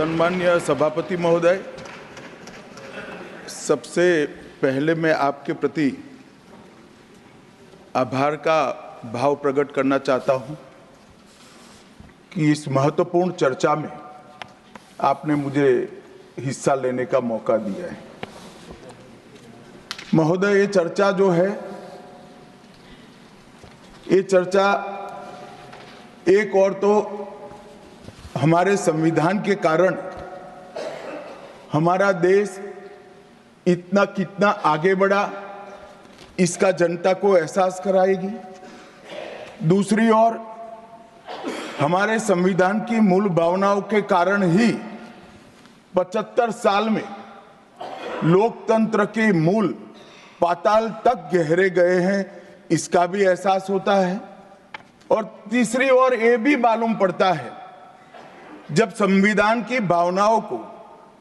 सम्मान्य सभापति महोदय, सबसे पहले मैं आपके प्रति आभार का भाव प्रकट करना चाहता हूं कि इस महत्वपूर्ण चर्चा में आपने मुझे हिस्सा लेने का मौका दिया है। महोदय, ये चर्चा जो है, ये चर्चा एक और तो हमारे संविधान के कारण हमारा देश इतना कितना आगे बढ़ा इसका जनता को एहसास कराएगी। दूसरी ओर हमारे संविधान की मूल भावनाओं के कारण ही 75 साल में लोकतंत्र के मूल पाताल तक गहरे गए हैं, इसका भी एहसास होता है। और तीसरी ओर ये भी मालूम पड़ता है, जब संविधान की भावनाओं को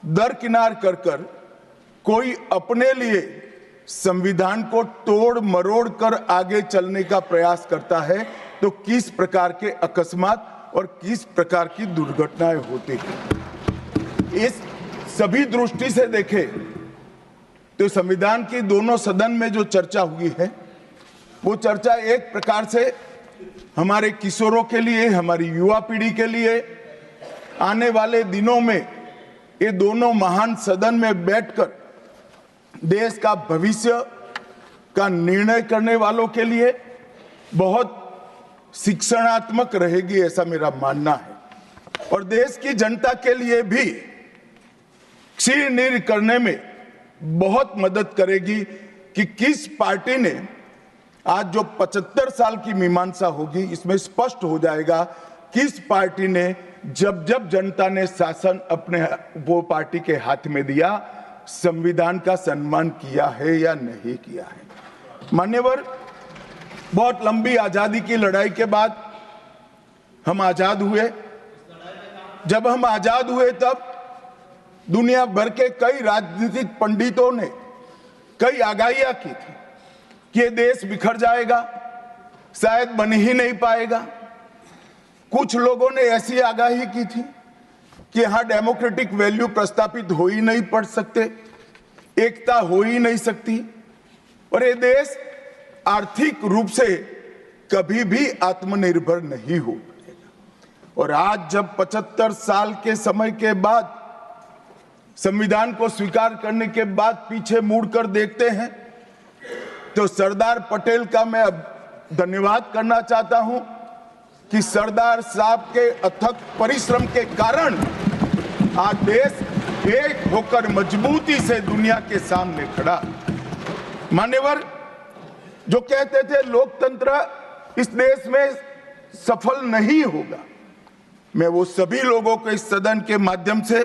दरकिनार कर कर कोई अपने लिए संविधान को तोड़ मरोड़ कर आगे चलने का प्रयास करता है, तो किस प्रकार के अकस्मात और किस प्रकार की दुर्घटनाएं होती हैं। इस सभी दृष्टि से देखें तो संविधान की दोनों सदन में जो चर्चा हुई है, वो चर्चा एक प्रकार से हमारे किशोरों के लिए, हमारी युवा पीढ़ी के लिए आने वाले दिनों में ये दोनों महान सदन में बैठकर देश का भविष्य का निर्णय करने वालों के लिए बहुत शिक्षणात्मक रहेगी, ऐसा मेरा मानना है। और देश की जनता के लिए भी क्षीण करने में बहुत मदद करेगी कि किस पार्टी ने आज जो 75 साल की मीमांसा होगी, इसमें स्पष्ट हो जाएगा किस पार्टी ने जब जब जनता ने शासन अपने वो पार्टी के हाथ में दिया, संविधान का सम्मान किया है या नहीं किया है। मान्यवर, बहुत लंबी आजादी की लड़ाई के बाद हम आजाद हुए। जब हम आजाद हुए तब दुनिया भर के कई राजनीतिक पंडितों ने कई आगाहियां की थी कि ये देश बिखर जाएगा, शायद बन ही नहीं पाएगा। कुछ लोगों ने ऐसी आगाही की थी कि यहां डेमोक्रेटिक वैल्यू प्रस्तापित हो ही नहीं पड़ सकते, एकता हो ही नहीं सकती, और ये देश आर्थिक रूप से कभी भी आत्मनिर्भर नहीं हो पाएगा। और आज जब 75 साल के समय के बाद संविधान को स्वीकार करने के बाद पीछे मुड़कर देखते हैं, तो सरदार पटेल का मैं अब धन्यवाद करना चाहता हूं कि सरदार साहब के अथक परिश्रम के कारण आज देश एक होकर मजबूती से दुनिया के सामने खड़ा। मान्यवर, जो कहते थे लोकतंत्र इस देश में सफल नहीं होगा, मैं वो सभी लोगों को इस सदन के माध्यम से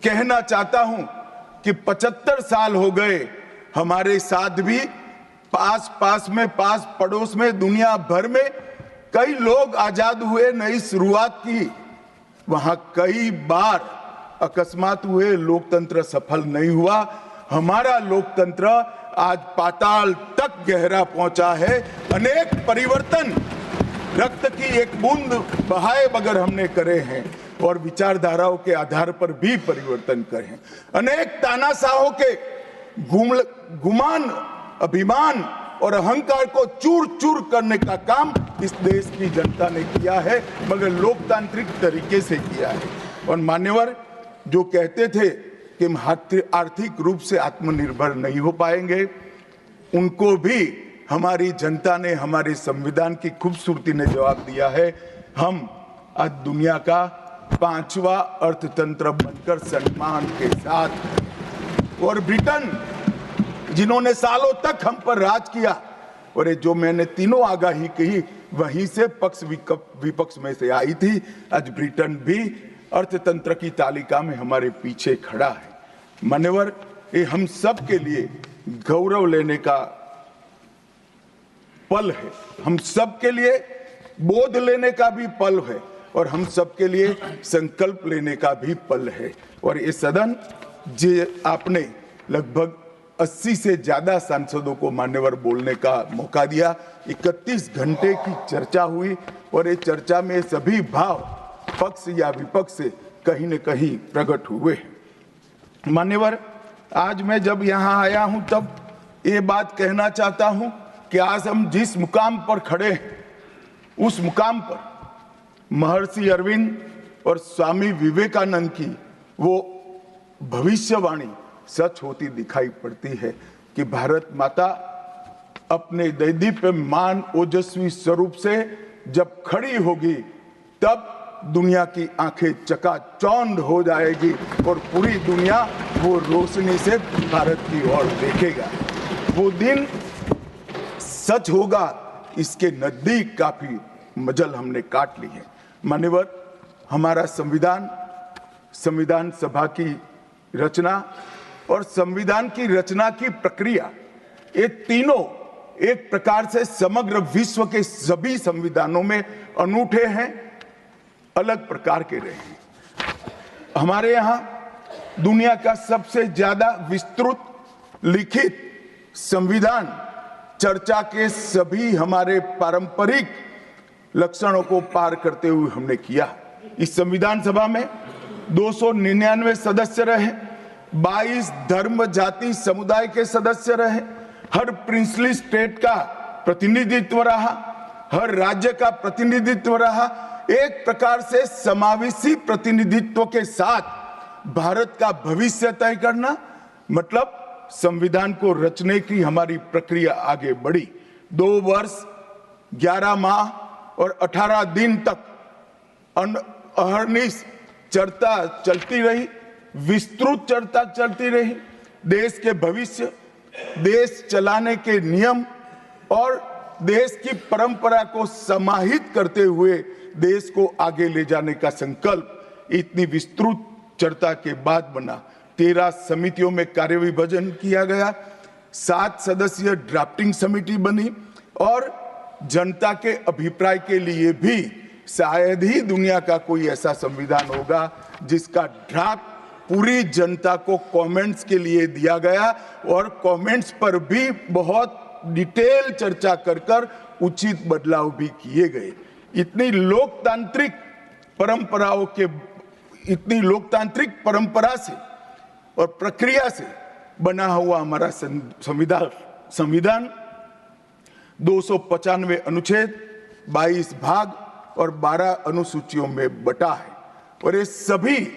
कहना चाहता हूं कि 75 साल हो गए, हमारे साथ भी पास पड़ोस में दुनिया भर में कई लोग आजाद हुए, नई शुरुआत की, वहां कई बार अकस्मात हुए, लोकतंत्र सफल नहीं हुआ। हमारा लोकतंत्र आज पाताल तक गहरा पहुंचा है। अनेक परिवर्तन रक्त की एक बूंद बहाए बगैर हमने करे हैं, और विचारधाराओं के आधार पर भी परिवर्तन करे हैं। अनेक तानाशाहों के गुमान, अभिमान और अहंकार को चूर चूर करने का काम इस देश की जनता ने किया है, मगर लोकतांत्रिक तरीके से किया है। और मान्यवर, जो कहते थे कि हम आर्थिक रूप से आत्मनिर्भर नहीं हो पाएंगे, उनको भी हमारी जनता ने, हमारे संविधान की खूबसूरती ने जवाब दिया है। हम आज दुनिया का 5वां अर्थतंत्र बनकर सम्मान के साथ, और ब्रिटेन जिन्होंने सालों तक हम पर राज किया, और ये जो मैंने तीनों आगाही कही वहीं से पक्ष विपक्ष में से आई थी, आज ब्रिटेन भी अर्थतंत्र की तालिका में हमारे पीछे खड़ा है। मान्यवर, ये हम सब के लिए गौरव लेने का पल है, हम सब के लिए बोध लेने का भी पल है, और हम सब के लिए संकल्प लेने का भी पल है। और ये सदन जे आपने लगभग 80 से ज्यादा सांसदों को मान्यवर बोलने का मौका दिया, 31 घंटे की चर्चा हुई, और ये चर्चा में सभी भाव पक्ष या विपक्ष से कहीं न कहीं प्रकट हुए हैं। मान्यवर, आज मैं जब यहाँ आया हूँ तब ये बात कहना चाहता हूँ कि आज हम जिस मुकाम पर खड़े हैं उस मुकाम पर महर्षि अरविंद और स्वामी विवेकानंद की वो भविष्यवाणी सच होती दिखाई पड़ती है कि भारत माता अपने दैदीप्यमान ओजस्वी स्वरूप से जब खड़ी होगी तब दुनिया की आंखें चकाचौंध हो जाएगी और पूरी दुनिया वो रोशनी से भारत की ओर देखेगा। वो दिन सच होगा, इसके नजदीक काफी मजल हमने काट ली है। मान्यवर, हमारा संविधान सभा की रचना और संविधान की रचना की प्रक्रिया, ये तीनों एक प्रकार से समग्र विश्व के सभी संविधानों में अनूठे हैं, अलग प्रकार के रहे हैं। हमारे यहाँ दुनिया का सबसे ज्यादा विस्तृत लिखित संविधान चर्चा के सभी हमारे पारंपरिक लक्षणों को पार करते हुए हमने किया। इस संविधान सभा में 299 सदस्य रहे, 22 धर्म जाति समुदाय के सदस्य रहे, हर प्रिंसली स्टेट का प्रतिनिधित्व रहा, हर राज्य का प्रतिनिधित्व रहा। एक प्रकार से समावेशी प्रतिनिधित्व के साथ भारत का भविष्य तय करना, मतलब संविधान को रचने की हमारी प्रक्रिया आगे बढ़ी। 2 वर्ष 11 माह और 18 दिन तक अहर्निश चर्चा चलती रही, विस्तृत चर्चा चलती रही। देश के भविष्य, देश चलाने के नियम और देश की परंपरा को समाहित करते हुए देश को आगे ले जाने का संकल्प इतनी विस्तृत चर्चा के बाद बना। 13 समितियों में कार्य विभाजन किया गया, 7 सदस्यीय ड्राफ्टिंग समिति बनी और जनता के अभिप्राय के लिए भी शायद ही दुनिया का कोई ऐसा संविधान होगा जिसका ड्राफ्ट पूरी जनता को कमेंट्स के लिए दिया गया और कमेंट्स पर भी बहुत डिटेल चर्चा कर उचित बदलाव भी किए गए। इतनी लोकतांत्रिक परंपरा से और प्रक्रिया से बना हुआ हमारा संविधान 295 अनुच्छेद, 22 भाग और 12 अनुसूचियों में बटा है और ये सभी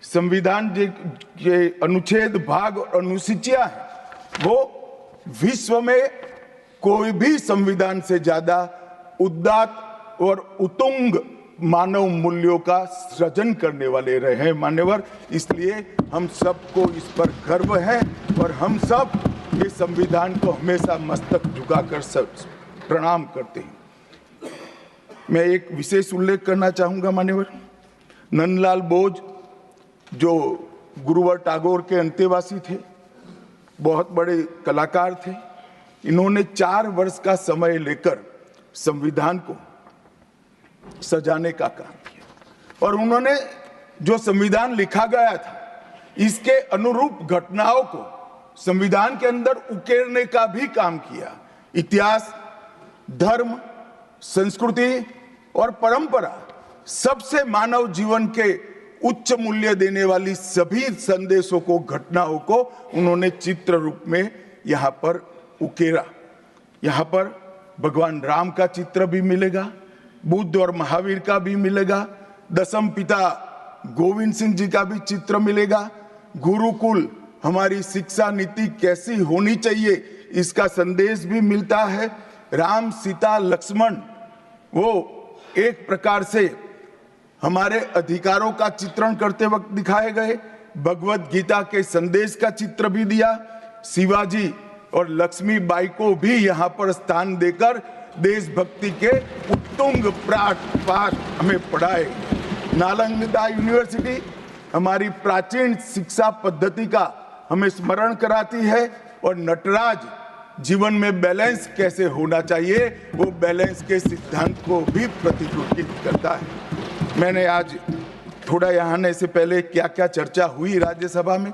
संविधान के अनुच्छेद, भाग और अनुसूचियां हैं वो विश्व में कोई भी संविधान से ज्यादा उदात्त और उत्तुंग मानव मूल्यों का सृजन करने वाले रहे हैं। मान्यवर, इसलिए हम सबको इस पर गर्व है और हम सब ये संविधान को हमेशा मस्तक झुकाकर प्रणाम करते हैं। मैं एक विशेष उल्लेख करना चाहूंगा मान्यवर, नंदलाल बोस जो गुरुवर टैगोर के अंतेवासी थे, बहुत बड़े कलाकार थे। इन्होंने 4 वर्ष का समय लेकर संविधान को सजाने का काम किया और उन्होंने जो संविधान लिखा गया था इसके अनुरूप घटनाओं को संविधान के अंदर उकेरने का भी काम किया। इतिहास, धर्म, संस्कृति और परंपरा, सबसे मानव जीवन के उच्च मूल्य देने वाली सभी संदेशों को, घटनाओं को उन्होंने चित्र रूप में यहाँ पर उकेरा। यहाँ पर भगवान राम का चित्र भी मिलेगा, बुद्ध और महावीर का भी मिलेगा, दशम पिता गोविंद सिंह जी का भी चित्र मिलेगा। गुरुकुल, हमारी शिक्षा नीति कैसी होनी चाहिए इसका संदेश भी मिलता है। राम, सीता, लक्ष्मण वो एक प्रकार से हमारे अधिकारों का चित्रण करते वक्त दिखाए गए। भगवत गीता के संदेश का चित्र भी दिया। शिवाजी और लक्ष्मीबाई को भी यहाँ पर स्थान देकर देशभक्ति के उत्तुंग पाठ हमें पढ़ाए। नालंदा यूनिवर्सिटी हमारी प्राचीन शिक्षा पद्धति का हमें स्मरण कराती है और नटराज जीवन में बैलेंस कैसे होना चाहिए वो बैलेंस के सिद्धांत को भी प्रतिरूपित करता है। मैंने आज थोड़ा यहाँ आने से पहले क्या क्या चर्चा हुई राज्यसभा में,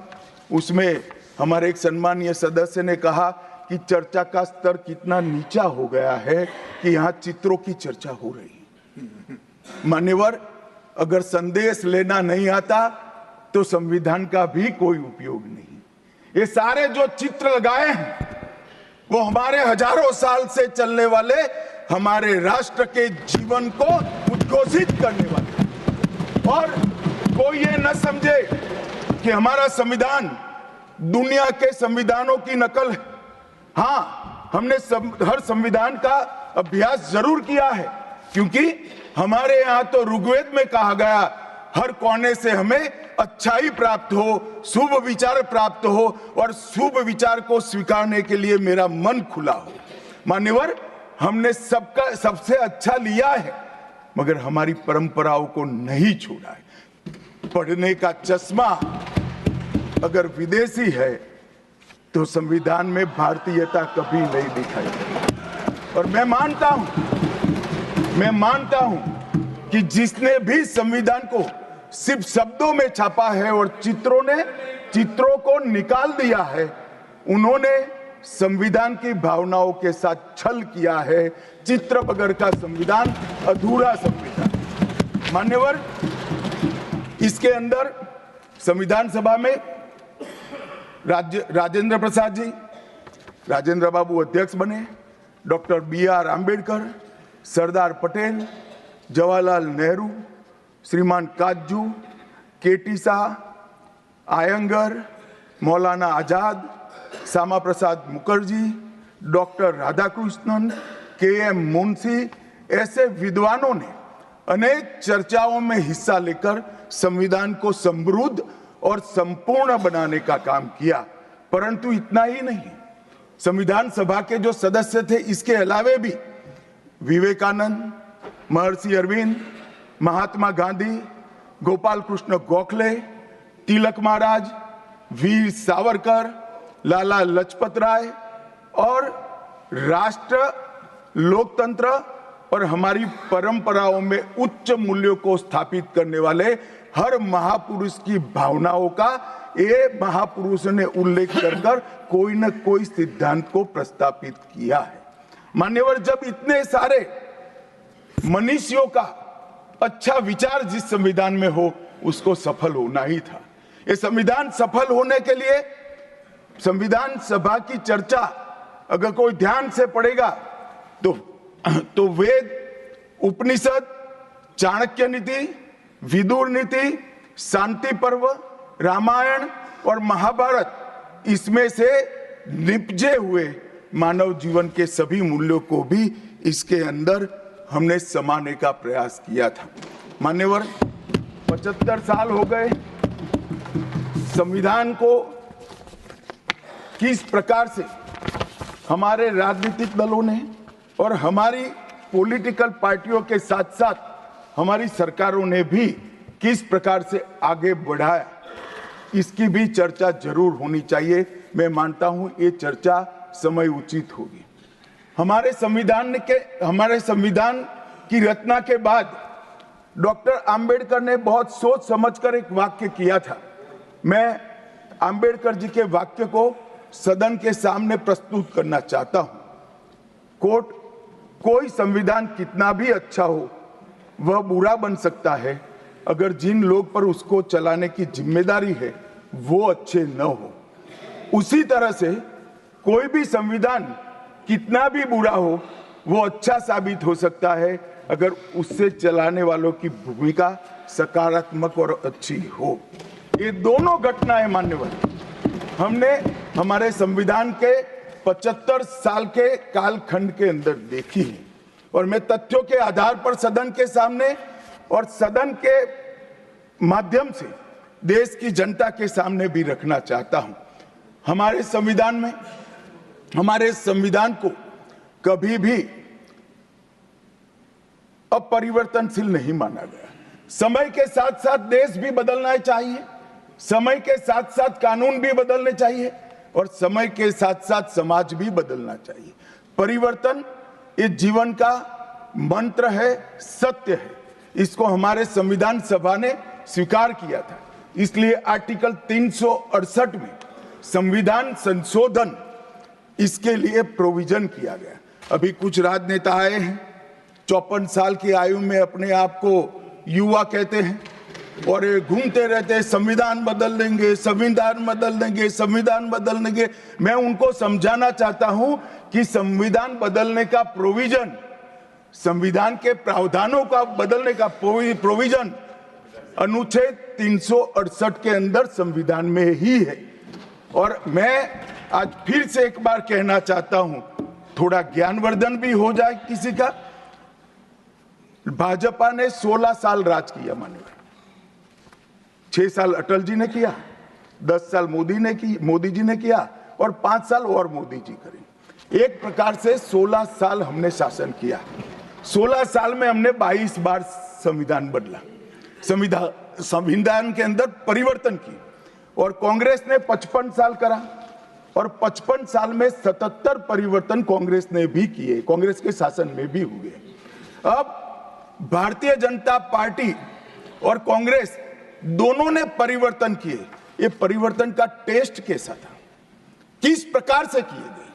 उसमें हमारे एक सम्मानीय सदस्य ने कहा कि चर्चा का स्तर कितना नीचा हो गया है कि यहाँ चित्रों की चर्चा हो रही है। मान्यवर, अगर संदेश लेना नहीं आता तो संविधान का भी कोई उपयोग नहीं। ये सारे जो चित्र लगाए हैं वो हमारे हजारों साल से चलने वाले हमारे राष्ट्र के जीवन को उद्घोषित करने वाले। और कोई ये न समझे कि हमारा संविधान दुनिया के संविधानों की नकल है। हाँ, हमने हर संविधान का अभ्यास जरूर किया है, क्योंकि हमारे यहाँ तो ऋग्वेद में कहा गया हर कोने से हमें अच्छाई प्राप्त हो, शुभ विचार प्राप्त हो और शुभ विचार को स्वीकारने के लिए मेरा मन खुला हो। मान्यवर, हमने सबसे अच्छा लिया है, मगर हमारी परंपराओं को नहीं छोड़ा है। पढ़ने का चश्मा अगर विदेशी है तो संविधान में भारतीयता कभी नहीं दिखाई देती। और मैं मानता हूं कि जिसने भी संविधान को सिर्फ शब्दों में छापा है और चित्रों को निकाल दिया है, उन्होंने संविधान की भावनाओं के साथ छल किया है। चित्र बगैर का संविधान अधूरा संविधान। मान्यवर, इसके अंदर संविधान सभा में राजेंद्र प्रसाद जी, राजेंद्र बाबू अध्यक्ष बने, डॉक्टर BR आंबेडकर, सरदार पटेल, जवाहरलाल नेहरू, श्रीमान काजू, KT Shah, Iyengar, Maulana Azad, Shyama Prasad Mukherjee, doctor Radhakrishnan, KM Munshi, ऐसे विद्वानों ने अनेक चर्चाओं में हिस्सा लेकर संविधान को समृद्ध और संपूर्ण बनाने का काम किया। परंतु इतना ही नहीं, संविधान सभा के जो सदस्य थे, इसके अलावे भी विवेकानंद, महर्षि अरविंद, महात्मा गांधी, गोपाल कृष्ण गोखले, तिलक महाराज, वीर सावरकर, लाला लजपत राय और राष्ट्र, लोकतंत्र और हमारी परंपराओं में उच्च मूल्यों को स्थापित करने वाले हर महापुरुष की भावनाओं का ये महापुरुष ने उल्लेख कर कोई न कोई सिद्धांत को प्रस्तापित किया है। मान्यवर, जब इतने सारे मनुष्यों का अच्छा विचार जिस संविधान में हो, उसको सफल होना ही था। ये संविधान सफल होने के लिए संविधान सभा की चर्चा अगर कोई ध्यान से पढ़ेगा तो वेद, उपनिषद, चाणक्य नीति, विदुर नीति, शांति पर्व, रामायण और महाभारत, इसमें से निपजे हुए मानव जीवन के सभी मूल्यों को भी इसके अंदर हमने समाने का प्रयास किया था। मान्यवर, 75 साल हो गए संविधान को किस प्रकार से हमारे राजनीतिक दलों ने और हमारी पॉलिटिकल पार्टियों के साथ साथ हमारी सरकारों ने भी किस प्रकार से आगे बढ़ाया, इसकी भी चर्चा जरूर होनी चाहिए। मैं मानता हूं ये चर्चा समय उचित होगी। हमारे संविधान की रचना के बाद डॉक्टर आंबेडकर ने बहुत सोच समझकर एक वाक्य किया था। मैं आंबेडकर जी के वाक्य को सदन के सामने प्रस्तुत करना चाहता हूं। कोट, कोई संविधान कितना भी अच्छा हो वह बुरा बन सकता है अगर जिन लोग पर उसको चलाने की जिम्मेदारी है वो अच्छे न हो। उसी तरह से कोई भी संविधान कितना भी बुरा हो वो अच्छा साबित हो सकता है अगर उससे चलाने वालों की भूमिका सकारात्मक और अच्छी हो। ये दोनों घटनाएं मान्यवर हमने हमारे संविधान के 75 साल के कालखंड के अंदर देखी है और मैं तथ्यों के आधार पर सदन के सामने और सदन के माध्यम से देश की जनता के सामने भी रखना चाहता हूं। हमारे संविधान को कभी भी अपरिवर्तनशील नहीं माना गया। समय के साथ साथ देश भी बदलना चाहिए, समय के साथ साथ कानून भी बदलने चाहिए और समय के साथ साथ समाज भी बदलना चाहिए। परिवर्तन ये जीवन का मंत्र है, सत्य है। इसको हमारे संविधान सभा ने स्वीकार किया था। इसलिए आर्टिकल 368 में संविधान संशोधन इसके लिए प्रोविजन किया गया। अभी कुछ राजनेता आए हैं 54 साल की आयु में अपने आप को युवा कहते हैं और ये घूमते रहते हैं, संविधान बदल देंगे, संविधान बदल देंगे, संविधान बदल देंगे। मैं उनको समझाना चाहता हूं कि संविधान बदलने का प्रोविजन, संविधान के प्रावधानों का बदलने का प्रोविजन अनुच्छेद 368 के अंदर संविधान में ही है। और मैं आज फिर से एक बार कहना चाहता हूं, थोड़ा ज्ञानवर्धन भी हो जाए किसी का। भाजपा ने 16 साल राज किया, माननीय 6 साल अटल जी ने किया, 10 साल मोदी जी ने किया और 5 साल और मोदी जी करेंगे। एक प्रकार से 16 साल हमने शासन किया। 16 साल में हमने 22 बार संविधान बदला, संविधान के अंदर परिवर्तन की। और कांग्रेस ने 55 साल करा और 55 साल में 77 परिवर्तन कांग्रेस ने भी किए, कांग्रेस के शासन में भी हुए। अब भारतीय जनता पार्टी और कांग्रेस दोनों ने परिवर्तन किए। ये परिवर्तन का टेस्ट कैसा था, किस प्रकार से किए गए?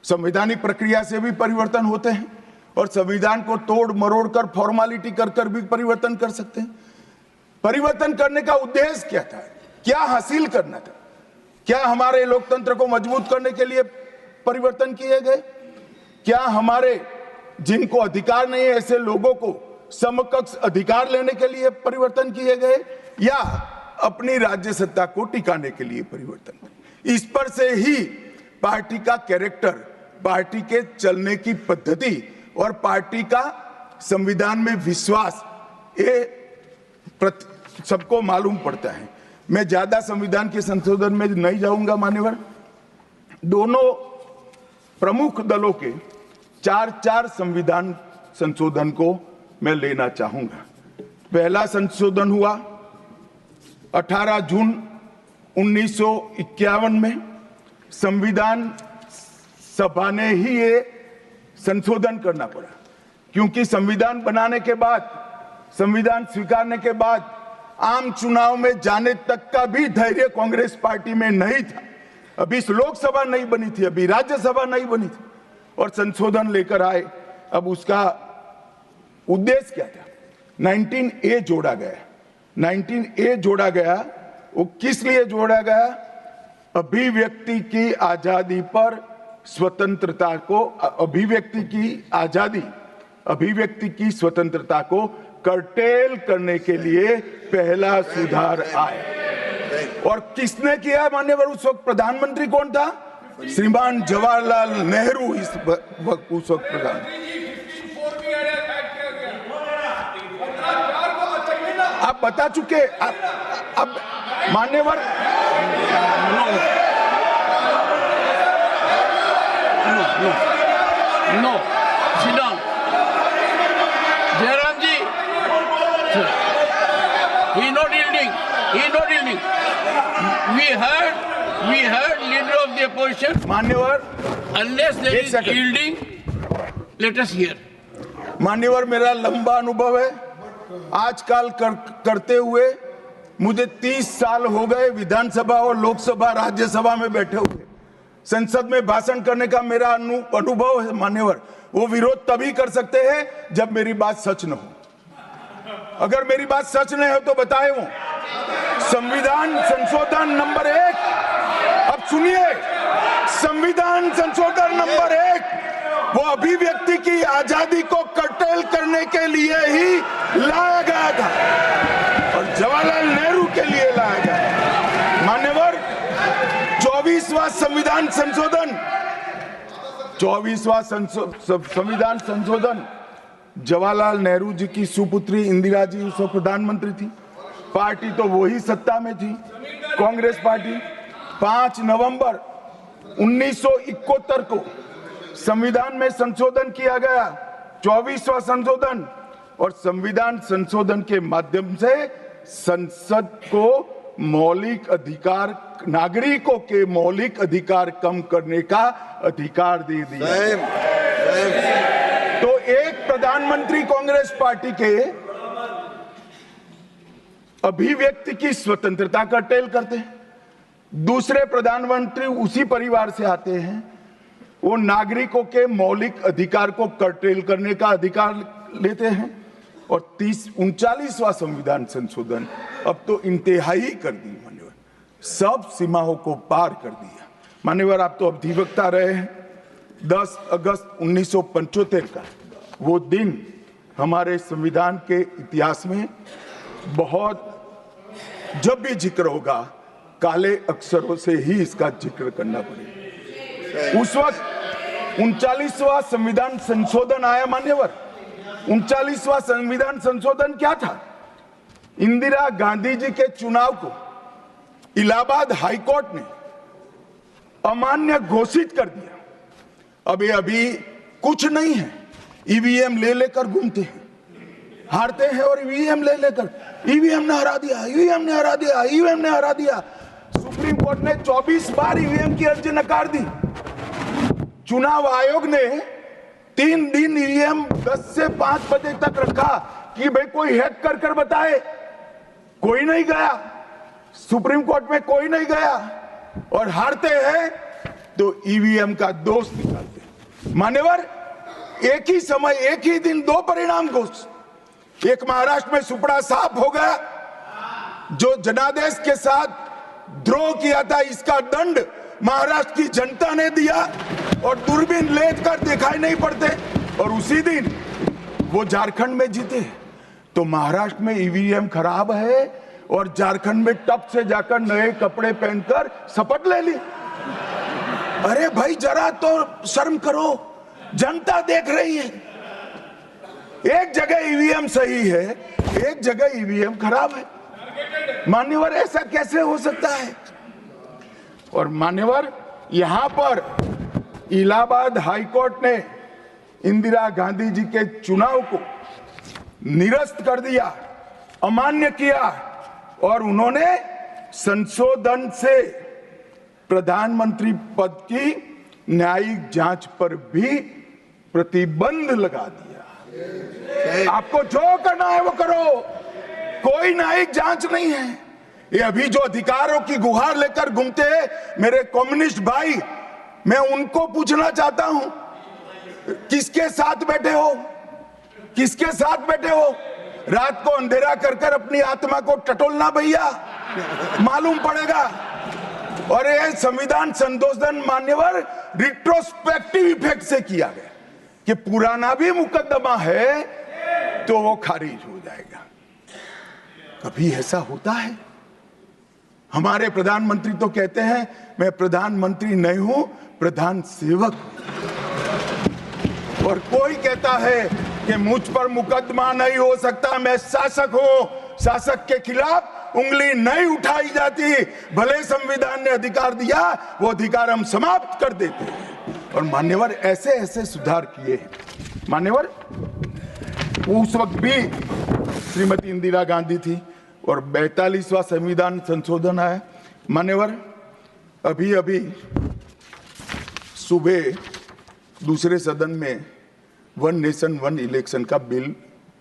संवैधानिक प्रक्रिया से भी परिवर्तन होते हैं और संविधान को तोड़ मरोड़ कर, फॉर्मेलिटी कर भी परिवर्तन कर सकते हैं। परिवर्तन करने का उद्देश्य क्या था, क्या हासिल करना था? क्या हमारे लोकतंत्र को मजबूत करने के लिए परिवर्तन किए गए? क्या हमारे जिनको अधिकार नहीं है ऐसे लोगों को समकक्ष अधिकार लेने के लिए परिवर्तन किए गए, या अपनी राज्य सत्ता को टिकाने के लिए परिवर्तन? इस पर से ही पार्टी का कैरेक्टर, पार्टी के चलने की पद्धति और पार्टी का संविधान में विश्वास, ये सबको मालूम पड़ता है। मैं ज्यादा संविधान के संशोधन में नहीं जाऊंगा मान्यवर। दोनों प्रमुख दलों के 4 संविधान संशोधन को मैं लेना चाहूंगा। पहला संशोधन हुआ 18 जून 1951 में। संविधान सभा ने ही ये संशोधन करना पड़ा, क्योंकि संविधान बनाने के बाद, संविधान स्वीकारने के बाद आम चुनाव में जाने तक का भी धैर्य कांग्रेस पार्टी में नहीं था। अभी लोकसभा नहीं बनी थी, अभी राज्यसभा नहीं बनी थी और संशोधन लेकर आए। अब उसका उद्देश्य क्या था? 19A जोड़ा गया। 19A जोड़ा गया, वो किस लिए जोड़ा गया? अभिव्यक्ति की आजादी पर स्वतंत्रता को, अभिव्यक्ति की आजादी, अभिव्यक्ति की स्वतंत्रता को कर्टेल करने के लिए पहला सुधार आया। और किसने किया मान्यवर? उस वक्त प्रधानमंत्री कौन था? श्रीमान जवाहरलाल नेहरू उस वक्त प्रधान। आप बता चुके। अब मान्यवर no sit down. Jairam ji, he not yielding. We heard leader of the opposition. मान्यवर, Unless there is yielding, let us hear. मान्यवर, मेरा लंबा अनुभव है आजकल करते हुए। मुझे 30 साल हो गए विधानसभा और लोकसभा राज्यसभा में बैठे हुए। संसद में भाषण करने का मेरा अनुभव है मान्यवर। वो विरोध तभी कर सकते हैं जब मेरी बात सच न हो। अगर मेरी बात सच नहीं हो तो बताए वो। संविधान संशोधन नंबर 1, अब सुनिए, संविधान संशोधन नंबर 1 वो अभिव्यक्ति की आजादी को कर्टेल करने के लिए ही लाया गया था और जवाहरलाल नेहरू के लिए लाया गया। मान्यवर, 24वां संविधान संशोधन, 24वां संविधान संशोधन जवाहरलाल नेहरू जी की सुपुत्री इंदिरा जी उस वक्त प्रधानमंत्री थी। पार्टी तो वही सत्ता में थी, कांग्रेस पार्टी। 5 नवंबर 1971 को संविधान में संशोधन किया गया, 24वां संशोधन। और संविधान संशोधन के माध्यम से संसद को मौलिक अधिकार, नागरिकों के मौलिक अधिकार कम करने का अधिकार दे दिया। तो एक प्रधानमंत्री कांग्रेस पार्टी के अभिव्यक्ति की स्वतंत्रता का टेल करते हैं, दूसरे प्रधानमंत्री उसी परिवार से आते हैं, वो नागरिकों के मौलिक अधिकार को कर्टेल करने का अधिकार लेते हैं। और 39वां संविधान संशोधन अब तो इंतहाई कर दी मान्यवर, सब सीमाओं को पार कर दिया। मान्यवर, आप तो अधिवक्ता रहे हैं। 10 अगस्त 1975 का वो दिन हमारे संविधान के इतिहास में बहुत, जब भी जिक्र होगा काले अक्षरों से ही इसका जिक्र करना पड़ेगा। उस वक्त 39वां संविधान संशोधन आया मान्यवर। 39वां संविधान संशोधन क्या था? इंदिरा गांधी जी के चुनाव को इलाहाबाद हाईकोर्ट ने अमान्य घोषित कर दिया। अब ये अभी कुछ नहीं है, ईवीएम ले लेकर घूमते हैं, हारते हैं और ईवीएम ले लेकर, ईवीएम ने हरा दिया, ईवीएम ने हरा दिया, ईवीएम ने हरा दिया। सुप्रीम कोर्ट ने 24 बार ईवीएम की अर्जी नकार दी। चुनाव आयोग ने 3 दिन ईवीएम 10 से 5 बजे तक रखा कि भाई कोई हैक कर कर बताए। कोई नहीं गया, सुप्रीम कोर्ट में कोई नहीं गया, और हारते हैं तो ईवीएम का दोष निकालते हैं। मान्यवर, एक ही समय, एक ही दिन 2 परिणाम घोषित। एक महाराष्ट्र में सुपड़ा साफ हो गया, जो जनादेश के साथ द्रोह किया था, इसका दंड महाराष्ट्र की जनता ने दिया और दूरबीन लेकर दिखाई नहीं पड़ते, और उसी दिन वो झारखंड में जीते। तो महाराष्ट्र में ईवीएम खराब है और झारखंड में टप से जाकर नए कपड़े पहनकर शपथ ले ली। अरे भाई, जरा तो शर्म करो, जनता देख रही है। एक जगह ईवीएम सही है, एक जगह ईवीएम खराब है। मान्यवर, ऐसा कैसे हो सकता है? और मान्यवर, यहां पर इलाहाबाद हाईकोर्ट ने इंदिरा गांधी जी के चुनाव को निरस्त कर दिया, अमान्य किया, और उन्होंने संशोधन से प्रधानमंत्री पद की न्यायिक जांच पर भी प्रतिबंध लगा दिया। आपको जो करना है वो करो, कोई न्यायिक जांच नहीं है। ये अभी जो अधिकारों की गुहार लेकर घूमते हैं मेरे कम्युनिस्ट भाई, मैं उनको पूछना चाहता हूं, किसके साथ बैठे हो? किसके साथ बैठे हो? रात को अंधेरा कर कर अपनी आत्मा को टटोलना भैया, मालूम पड़ेगा। और ये संविधान संशोधन मान्यवर रिट्रोस्पेक्टिव इफेक्ट से किया गया कि पुराना भी मुकदमा है तो वो खारिज हो जाएगा। कभी ऐसा होता है? हमारे प्रधानमंत्री तो कहते हैं मैं प्रधानमंत्री नहीं हूं, प्रधान सेवक। और कोई कहता है कि मुझ पर मुकदमा नहीं हो सकता, मैं शासक हूं, शासक के खिलाफ उंगली नहीं उठाई जाती। भले संविधान ने अधिकार दिया, वो अधिकार हम समाप्त कर देते हैं। और मान्यवर, ऐसे ऐसे सुधार किए हैं। मान्यवर, उस वक्त भी श्रीमती इंदिरा गांधी थी और 42वां संविधान संशोधन आया। मान्यवर, अभी अभी सुबह दूसरे सदन में 1 नेशन 1 इलेक्शन का बिल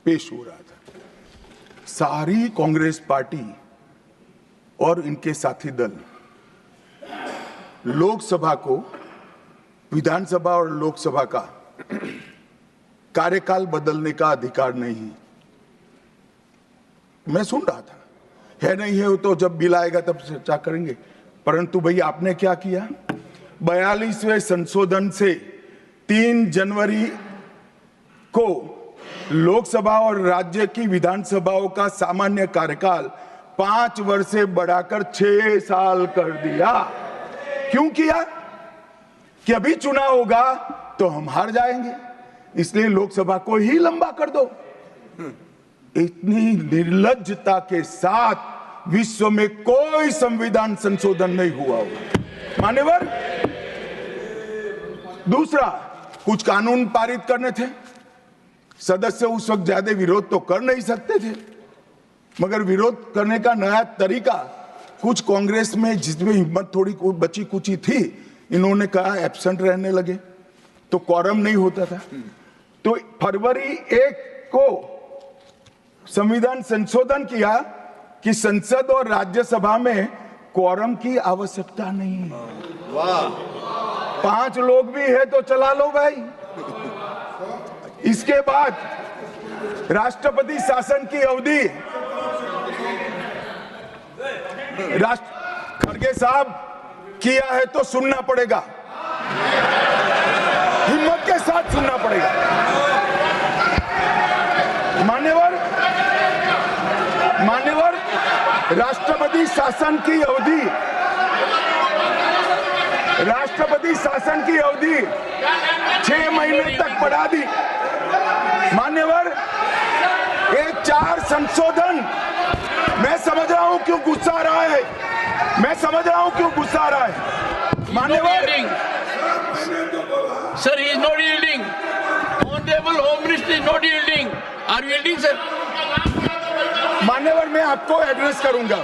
पेश हो रहा था। सारी कांग्रेस पार्टी और इनके साथी दल लोकसभा को, विधानसभा और लोकसभा का कार्यकाल बदलने का अधिकार नहीं। मैं सुन रहा था, है नहीं है तो जब बिल आएगा तब चर्चा करेंगे। परंतु भाई, आपने क्या किया? 42वें संशोधन से 3 जनवरी को लोकसभा और राज्य की विधानसभाओं का सामान्य कार्यकाल 5 वर्ष से बढ़ाकर 6 साल कर दिया। क्यों किया? कि अभी चुनाव होगा तो हम हार जाएंगे, इसलिए लोकसभा को ही लंबा कर दो। इतनी निर्लज्जता के साथ विश्व में कोई संविधान संशोधन नहीं हुआ होगा। मान्यवर, दूसरा, कुछ कानून पारित करने थे। सदस्य उस वक्त ज्यादा विरोध तो कर नहीं सकते थे, मगर विरोध करने का नया तरीका कुछ कांग्रेस में, जिसमें हिम्मत थोड़ी बची कुची थी, इन्होंने कहा एब्सेंट रहने लगे तो क्वारम नहीं होता था। तो फरवरी 1 को संविधान संशोधन किया कि संसद और राज्यसभा में क्वारम की आवश्यकता नहीं है। वाह, 5 लोग भी है तो चला लो भाई। इसके बाद राष्ट्रपति शासन की अवधि, खड़गे साहब, किया है तो सुनना पड़ेगा, हिम्मत के साथ सुनना पड़ेगा। मान्यवर, राष्ट्रपति शासन की अवधि 6 महीने तक बढ़ा दी। मान्यवर, ये 4 संशोधन, मैं समझ रहा हूं क्यों गुस्सा आ रहा है, मान्यवर। Sir, he is not yielding. Honorable Home Minister is not yielding. Are you yielding, sir? मान्यवर, मैं आपको एड्रेस करूंगा।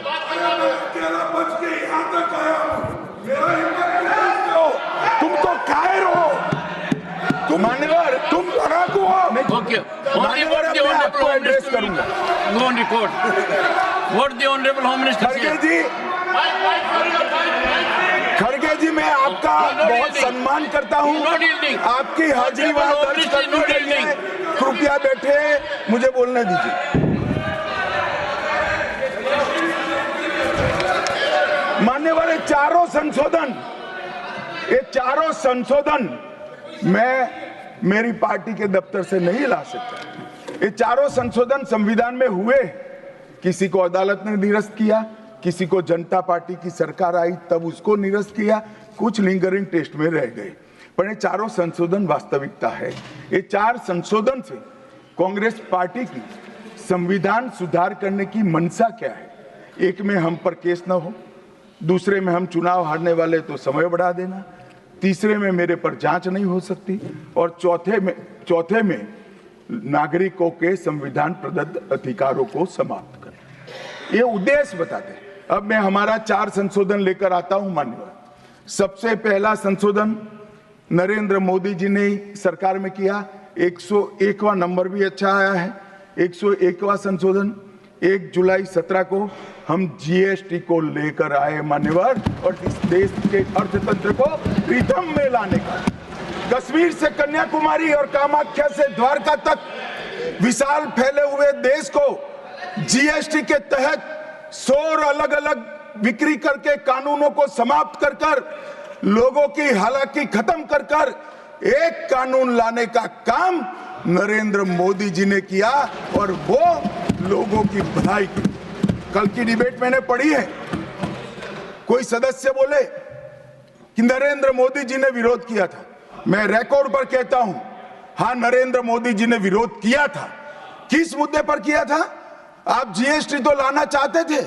तुम तो कायर हो, मान्यवर, तुम लड़ाकू हो। Okay. मान्यवर, मैं आपको एड्रेस करूंगा। Go on record. What the Honorable Home Minister said. खड़गे जी, मैं आपका बहुत सम्मान करता हूं, आपकी हाजिरी वहां दर्ज करनी चाहिए। कृपया बैठे, मुझे बोलने दीजिए। मान्यवर, ये चारों संशोधन मैं मेरी पार्टी के दफ्तर से नहीं ला सकता। ये चारों संशोधन संविधान में हुए, किसी को अदालत ने निरस्त किया, किसी को जनता पार्टी की सरकार आई तब उसको निरस्त किया, कुछ लिंगरिंग टेस्ट में रह गए, पर ये चारों संशोधन वास्तविकता है। ये 4 संशोधन से कांग्रेस पार्टी की संविधान सुधार करने की मंशा क्या है? एक में हम पर केस न हो, दूसरे में हम चुनाव हारने वाले तो समय बढ़ा देना, तीसरे में मेरे पर जांच नहीं हो सकती, और चौथे में नागरिकों के संविधान प्रदत्त अधिकारों को समाप्त करना। ये उद्देश्य बताते हैं। अब मैं हमारा 4 संशोधन लेकर आता हूं। मान्यवर, सबसे पहला संशोधन नरेंद्र मोदी जी ने सरकार में किया, 101वां नंबर भी अच्छा आया है। 101वां संशोधन 1 जुलाई 17 को हम जीएसटी को लेकर आए मान्यवर, और इस देश के अर्थतंत्र को रिदम में लाने का, कश्मीर से कन्याकुमारी और कामाख्या से द्वारका तक विशाल फैले हुए देश को जीएसटी के तहत 100 अलग अलग बिक्री करके कानूनों को समाप्त कर लोगों की हालाकी खत्म कर एक कानून लाने का काम नरेंद्र मोदी जी ने किया, और वो लोगों की भलाई की। कल की डिबेट मैंने पढ़ी है, कोई सदस्य बोले कि नरेंद्र मोदी जी ने विरोध किया था। मैं रिकॉर्ड पर कहता हूं, हां, नरेंद्र मोदी जी ने विरोध किया था। किस मुद्दे पर किया था? आप जीएसटी तो लाना चाहते थे,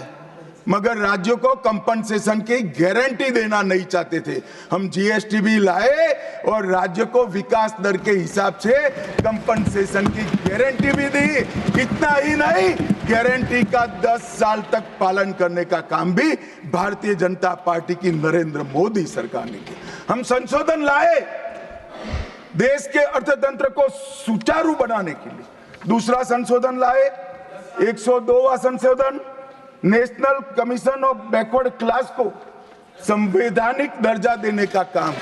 मगर राज्यों को कंपनसेशन की गारंटी देना नहीं चाहते थे। हम जीएसटी भी लाए और राज्य को विकास दर के हिसाब से कंपनसेशन की गारंटी भी दी। इतना ही नहीं, गारंटी का 10 साल तक पालन करने का काम भी भारतीय जनता पार्टी की नरेंद्र मोदी सरकार ने किया। हम संशोधन लाए देश के अर्थतंत्र को सुचारू बनाने के लिए। दूसरा संशोधन लाए, 102वां संशोधन, national commission of backward class को संवैधानिक दर्जा देने का काम।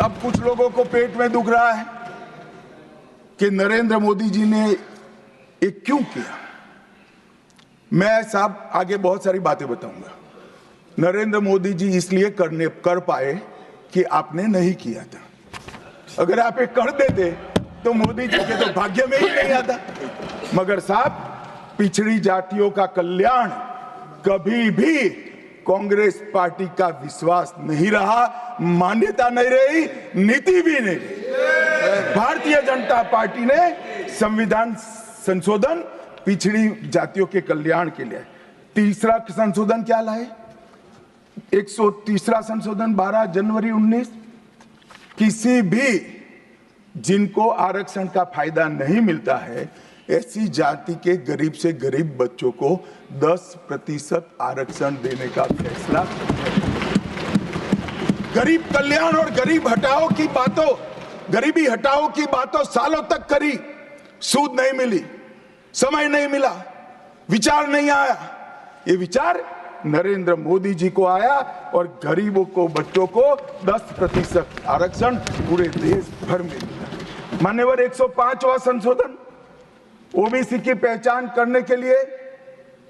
अब कुछ लोगों को पेट में दुख रहा है कि नरेंद्र मोदी जी ने ये क्यों किया। मैं साहब आगे बहुत सारी बातें बताऊंगा। नरेंद्र मोदी जी इसलिए कर पाए कि आपने नहीं किया था। अगर आप ये कर देते तो मोदी जी के तो भाग्य में ही नहीं आता। मगर साहब, पिछड़ी जातियों का कल्याण कभी भी कांग्रेस पार्टी का विश्वास नहीं रहा, मान्यता नहीं रही, नीति भी नहीं रही। भारतीय जनता पार्टी ने संविधान संशोधन पिछड़ी जातियों के कल्याण के लिए। तीसरा संशोधन क्या लाए? 130वां संशोधन 12 जनवरी 19, किसी भी जिनको आरक्षण का फायदा नहीं मिलता है, ऐसी जाति के गरीब से गरीब बच्चों को 10% आरक्षण देने का फैसला। गरीब कल्याण और गरीब हटाओ की बातों, गरीबी हटाओ की बातों सालों तक करी, सूद नहीं मिली, समय नहीं मिला, विचार नहीं आया। ये विचार नरेंद्र मोदी जी को आया और गरीबों को, बच्चों को 10% आरक्षण पूरे देश भर में मिला। मान्यवर 105वां संशोधन, ओबीसी की पहचान करने के लिए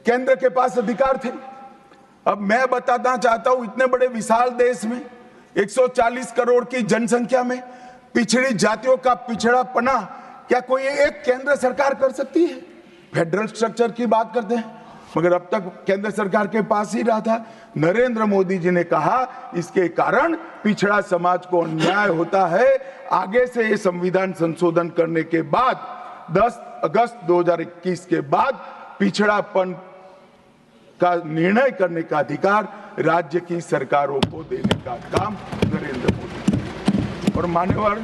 केंद्र के पास अधिकार थे। अब मैं बताना चाहता हूं, इतने बड़े विशाल देश में 140 करोड़ की जनसंख्या में पिछड़ी जातियों का पिछड़ापना क्या कोई एक केंद्र सरकार कर सकती है? फेडरल स्ट्रक्चर की बात करते हैं, मगर अब तक केंद्र सरकार के पास ही रहा था। नरेंद्र मोदी जी ने कहा इसके कारण पिछड़ा समाज को अन्याय होता है। आगे से ये संविधान संशोधन करने के बाद 10 अगस्त 2021 के बाद पिछड़ापन का निर्णय करने का अधिकार राज्य की सरकारों को देने का काम नरेंद्र मोदी। और मान्यवर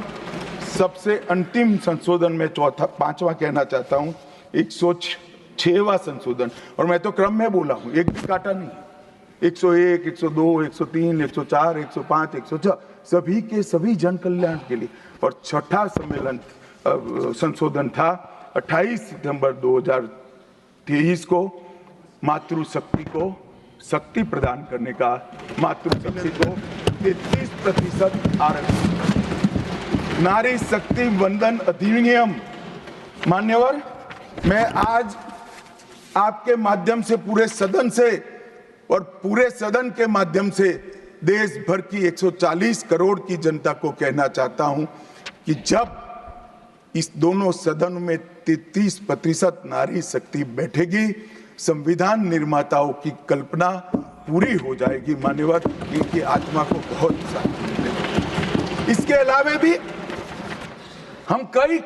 सबसे अंतिम संशोधन में पांचवा कहना चाहता हूं, 106वां संशोधन, और मैं तो क्रम में बोला हूं, एक भी काटा नहीं। 101, 102, 103, 104, 105, 106 सभी के सभी जन कल्याण के लिए। और छठा सम्मेलन संशोधन था 28 सितंबर 2023 को, मातृशक्ति को शक्ति प्रदान करने का, मातृशक्ति को 33% आरक्षण, नारी शक्ति वंदन अधिनियम। मान्यवर, मैं आज आपके माध्यम से पूरे सदन से और पूरे सदन के माध्यम से देश भर की 140 करोड़ की जनता को कहना चाहता हूं कि जब इस दोनों सदन में 33% नारी शक्ति बैठेगी, संविधान निर्माताओं की कल्पना पूरी हो जाएगी। मान्यवर, इनकी आत्मा को बहुत शांति मिलेगी। इसके अलावा भी हम कई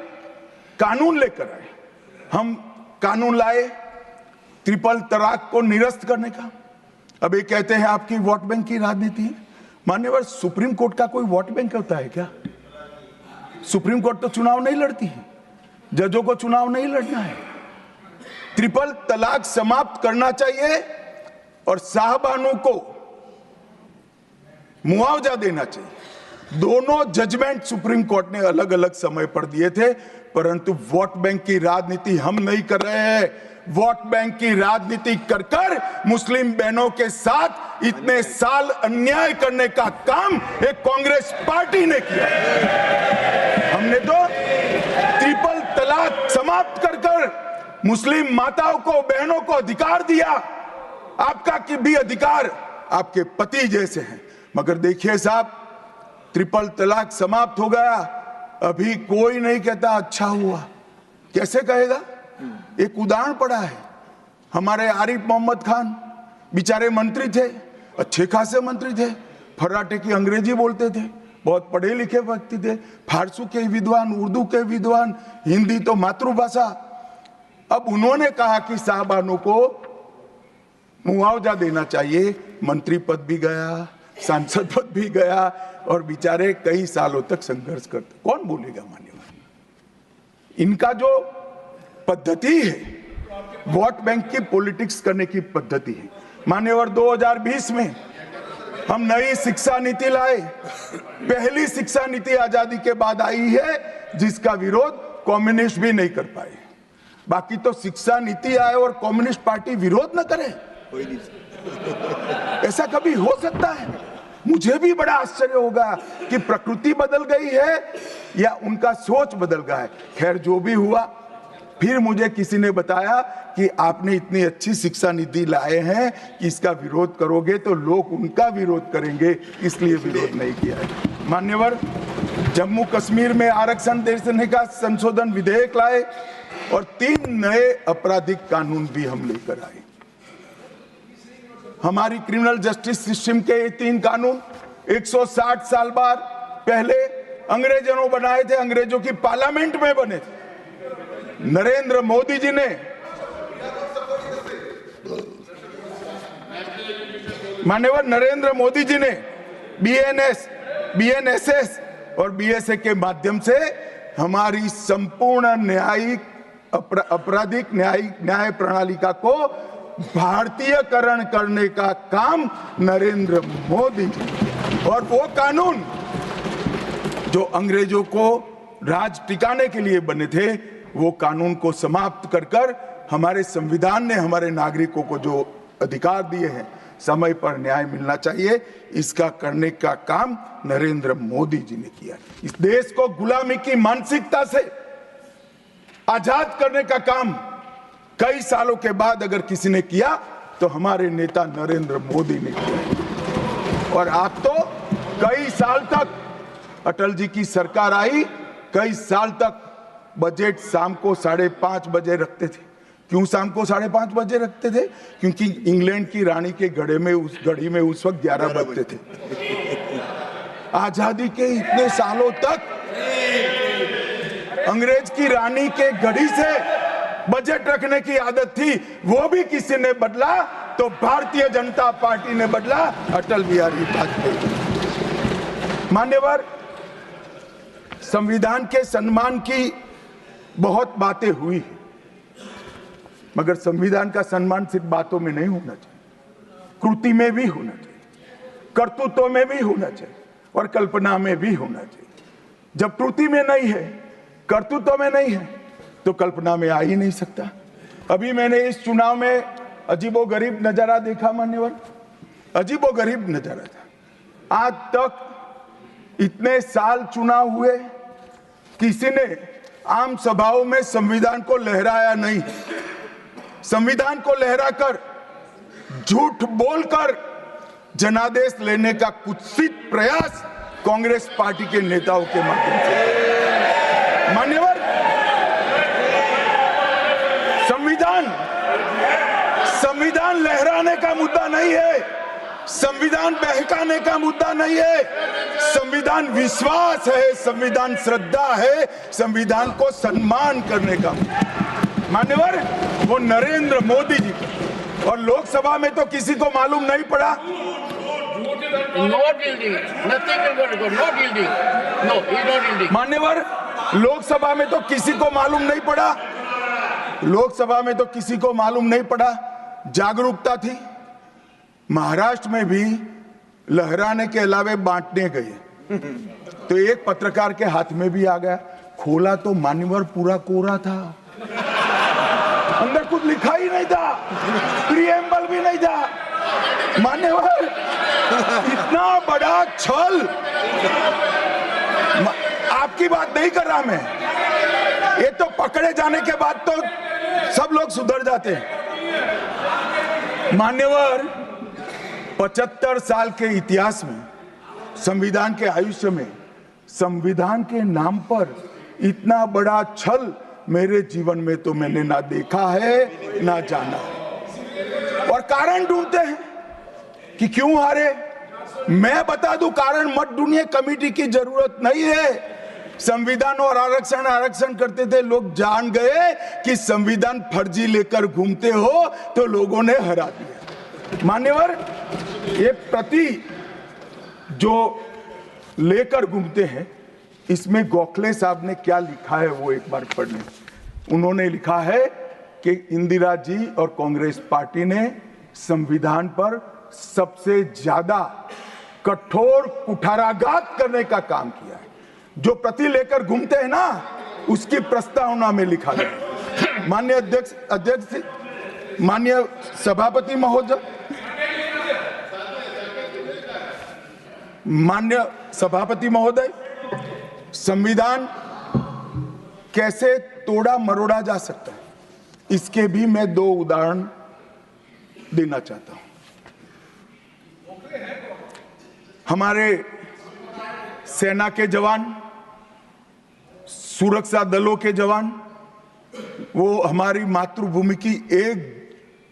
कानून लेकर आए। हम कानून लाए ट्रिपल तलाक को निरस्त करने का। अब ये कहते हैं आपकी वोट बैंक की राजनीति है। मान्यवर, सुप्रीम कोर्ट का कोई वोट बैंक होता है क्या? सुप्रीम कोर्ट तो चुनाव नहीं लड़ती है, जजों को चुनाव नहीं लड़ना है। ट्रिपल तलाक समाप्त करना चाहिए और साहबानों को मुआवजा देना चाहिए। दोनों जजमेंट सुप्रीम कोर्ट ने अलग अलग समय पर दिए थे, परंतु वोट बैंक की राजनीति हम नहीं कर रहे हैं। वोट बैंक की राजनीति कर कर मुस्लिम बहनों के साथ इतने साल अन्याय करने का काम एक कांग्रेस पार्टी ने किया। हमने तो ट्रिपल तलाक समाप्त कर कर मुस्लिम माताओं को, बहनों को अधिकार दिया। आपका कि भी अधिकार आपके पति जैसे हैं, मगर देखिए साहब, ट्रिपल तलाक समाप्त हो गया, अभी कोई नहीं कहता अच्छा हुआ। कैसे कहेगा? एक उदाहरण पड़ा है, हमारे आरिफ मोहम्मद खान बेचारे मंत्री थे, अच्छे खासे मंत्री थे, फर्राटे की अंग्रेजी बोलते थे, बहुत पढ़े लिखे व्यक्ति थे, फारसी के विद्वान, उर्दू के विद्वान, हिंदी तो मातृभाषा। अब उन्होंने कहा कि साहबानों को मुआवजा देना चाहिए। मंत्री पद भी गया, सांसद पद भी गया, और बेचारे कई सालों तक संघर्ष करते। कौन बोलेगा? मान्यवर, इनका जो पद्धति है वोट बैंक की पॉलिटिक्स करने की पद्धति है। मान्यवर, 2020 में हम नई शिक्षा नीति लाए। पहली शिक्षा नीति आजादी के बाद आई है जिसका विरोध कम्युनिस्ट भी नहीं कर पाए। बाकी तो शिक्षा नीति आए और कम्युनिस्ट पार्टी विरोध न करे, ऐसा कभी हो सकता है? मुझे भी बड़ा आश्चर्य होगा कि प्रकृति बदल गई है या उनका सोच बदल गया है। खैर, जो भी हुआ, फिर मुझे किसी ने बताया कि आपने इतनी अच्छी शिक्षा नीति लाए हैं कि इसका विरोध करोगे तो लोग उनका विरोध करेंगे, इसलिए विरोध नहीं किया है। मान्यवर, जम्मू कश्मीर में आरक्षण देने का संशोधन विधेयक लाए और 3 नए आपराधिक कानून भी हम लेकर आए। हमारी क्रिमिनल जस्टिस सिस्टम के ये 3 कानून 160 साल बाद पहले अंग्रेजों ने बनाए थे, अंग्रेजों की पार्लियामेंट में बने थे। नरेंद्र मोदी जी ने, माननीय नरेंद्र मोदी जी ने बीएनएस, बीएनएसएस और बीएसए के माध्यम से हमारी संपूर्ण न्यायिक आपराधिक न्याय प्रणालिका को भारतीयकरण करने का काम नरेंद्र मोदी जी। और वो कानून जो अंग्रेजों को राज टिकाने के लिए बने थे, वो कानून को समाप्त कर कर हमारे संविधान ने हमारे नागरिकों को जो अधिकार दिए हैं, समय पर न्याय मिलना चाहिए। इसका करने का काम नरेंद्र मोदी जी ने किया। इस देश को गुलामी की मानसिकता से आजाद करने का काम कई सालों के बाद अगर किसी ने किया तो हमारे नेता नरेंद्र मोदी ने किया। और आप तो कई साल तक, अटल जी की सरकार आई, कई साल तक बजट शाम को 5:30 बजे रखते थे। क्यों शाम को 5:30 बजे रखते थे? क्योंकि इंग्लैंड की रानी के घड़ी में उस वक्त 11 बजते थे। आजादी के इतने सालों तक अंग्रेज की रानी के घड़ी से बजट रखने की आदत थी, वो भी किसी ने बदला तो भारतीय जनता पार्टी ने बदला, अटल बिहारी वाजपेयी। मान्यवर, संविधान के सम्मान की बहुत बातें हुई, मगर संविधान का सम्मान सिर्फ बातों में नहीं होना चाहिए, कृति में भी होना चाहिए, करतूतों में भी होना चाहिए और कल्पना में भी होना चाहिए। जब कृति में नहीं है, करतूतों में नहीं है, तो कल्पना में आ ही नहीं सकता। अभी मैंने इस चुनाव में अजीबोगरीब नजारा देखा मान्यवर, अजीबोगरीब नजारा था। आज तक इतने साल चुनाव हुए, किसी ने आम सभाओं में संविधान को लहराया नहीं। संविधान को लहराकर, झूठ बोलकर जनादेश लेने का कुत्सित प्रयास कांग्रेस पार्टी के नेताओं के माध्यम से। मान्यवर, संविधान लहराने का मुद्दा नहीं है, संविधान बहकाने का मुद्दा नहीं है। संविधान विश्वास है, संविधान श्रद्धा है, संविधान को सम्मान करने का। मान्यवर, वो नरेंद्र मोदी जी को, और लोकसभा में तो किसी को मालूम नहीं पड़ा। मान्यवर, लोकसभा में तो किसी को मालूम नहीं पड़ा, लोकसभा में तो किसी को मालूम नहीं पड़ा। जागरूकता थी। महाराष्ट्र में भी लहराने के अलावे बांटने गए तो एक पत्रकार के हाथ में भी आ गया, खोला तो मान्यवर पूरा कोरा था, अंदर कुछ लिखा ही नहीं था, प्रीएम्बल भी नहीं था। मान्यवर, इतना बड़ा छल। आपकी बात नहीं कर रहा मैं, ये तो पकड़े जाने के बाद तो सब लोग सुधर जाते हैं। मान्यवर, 75 साल के इतिहास में, संविधान के आयुष्य में, संविधान के नाम पर इतना बड़ा छल मेरे जीवन में तो मैंने ना देखा है ना जाना है। और कारण ढूंढते हैं कि क्यों हारे। मैं बता दूं, कारण मत ढूंढिए, कमेटी की जरूरत नहीं है। संविधान और आरक्षण करते थे, लोग जान गए कि संविधान फर्जी लेकर घूमते हो तो लोगों ने हरा दिया। मान्यवर, ये प्रति जो लेकर घूमते हैं, इसमें गोखले साहब ने क्या लिखा है वो एक बार पढ़ लें। उन्होंने लिखा है कि इंदिरा जी और कांग्रेस पार्टी ने संविधान पर सबसे ज्यादा कठोर कुठाराघात करने का काम किया है। जो प्रति लेकर घूमते हैं ना, उसकी प्रस्तावना में लिखा गया। माननीय अध्यक्ष, माननीय सभापति महोदय, माननीय सभापति महोदय, संविधान कैसे तोड़ा मरोड़ा जा सकता है, इसके भी मैं 2 उदाहरण देना चाहता हूं। हमारे सेना के जवान, सुरक्षा दलों के जवान, वो हमारी मातृभूमि की 1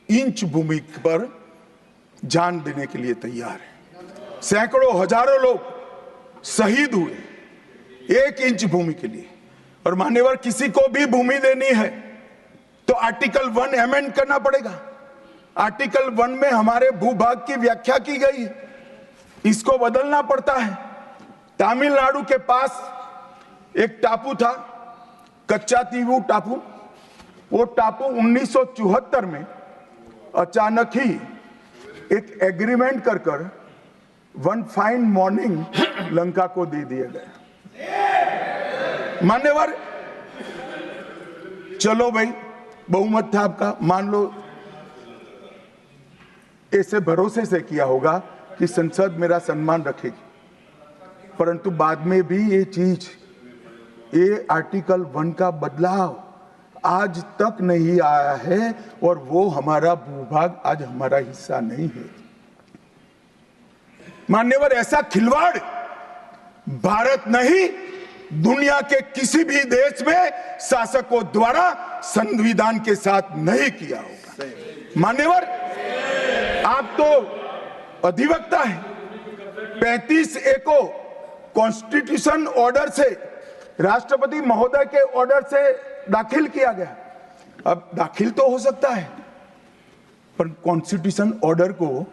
इंच भूमि पर जान देने के लिए तैयार है। सैकड़ों हजारों लोग शहीद हुए 1 इंच भूमि के लिए। और मान्यवर, किसी को भी भूमि देनी है तो आर्टिकल 1 अमेंड करना पड़ेगा। आर्टिकल 1 में हमारे भूभाग की व्याख्या की गई है, इसको बदलना पड़ता है। तमिलनाडु के पास एक टापू था, कच्चा तीवू टापू। वो टापू 1974 में अचानक ही एक एग्रीमेंट कर वन फाइन मॉर्निंग लंका को दे दिया गया। मान्यवर, चलो भाई, बहुमत था आपका, मान लो, ऐसे भरोसे से किया होगा कि संसद मेरा सम्मान रखेगी, परंतु बाद में भी ये आर्टिकल 1 का बदलाव आज तक नहीं आया है और वो हमारा भूभाग आज हमारा हिस्सा नहीं है। मान्यवर, ऐसा खिलवाड़ भारत नहीं, दुनिया के किसी भी देश में शासकों द्वारा संविधान के साथ नहीं किया होगा। मान्यवर, आप तो अधिवक्ता है। 35A को कॉन्स्टिट्यूशन ऑर्डर से, राष्ट्रपति महोदय के ऑर्डर से दाखिल किया गया। अब दाखिल तो हो सकता है, पर कॉन्स्टिट्यूशन ऑर्डर को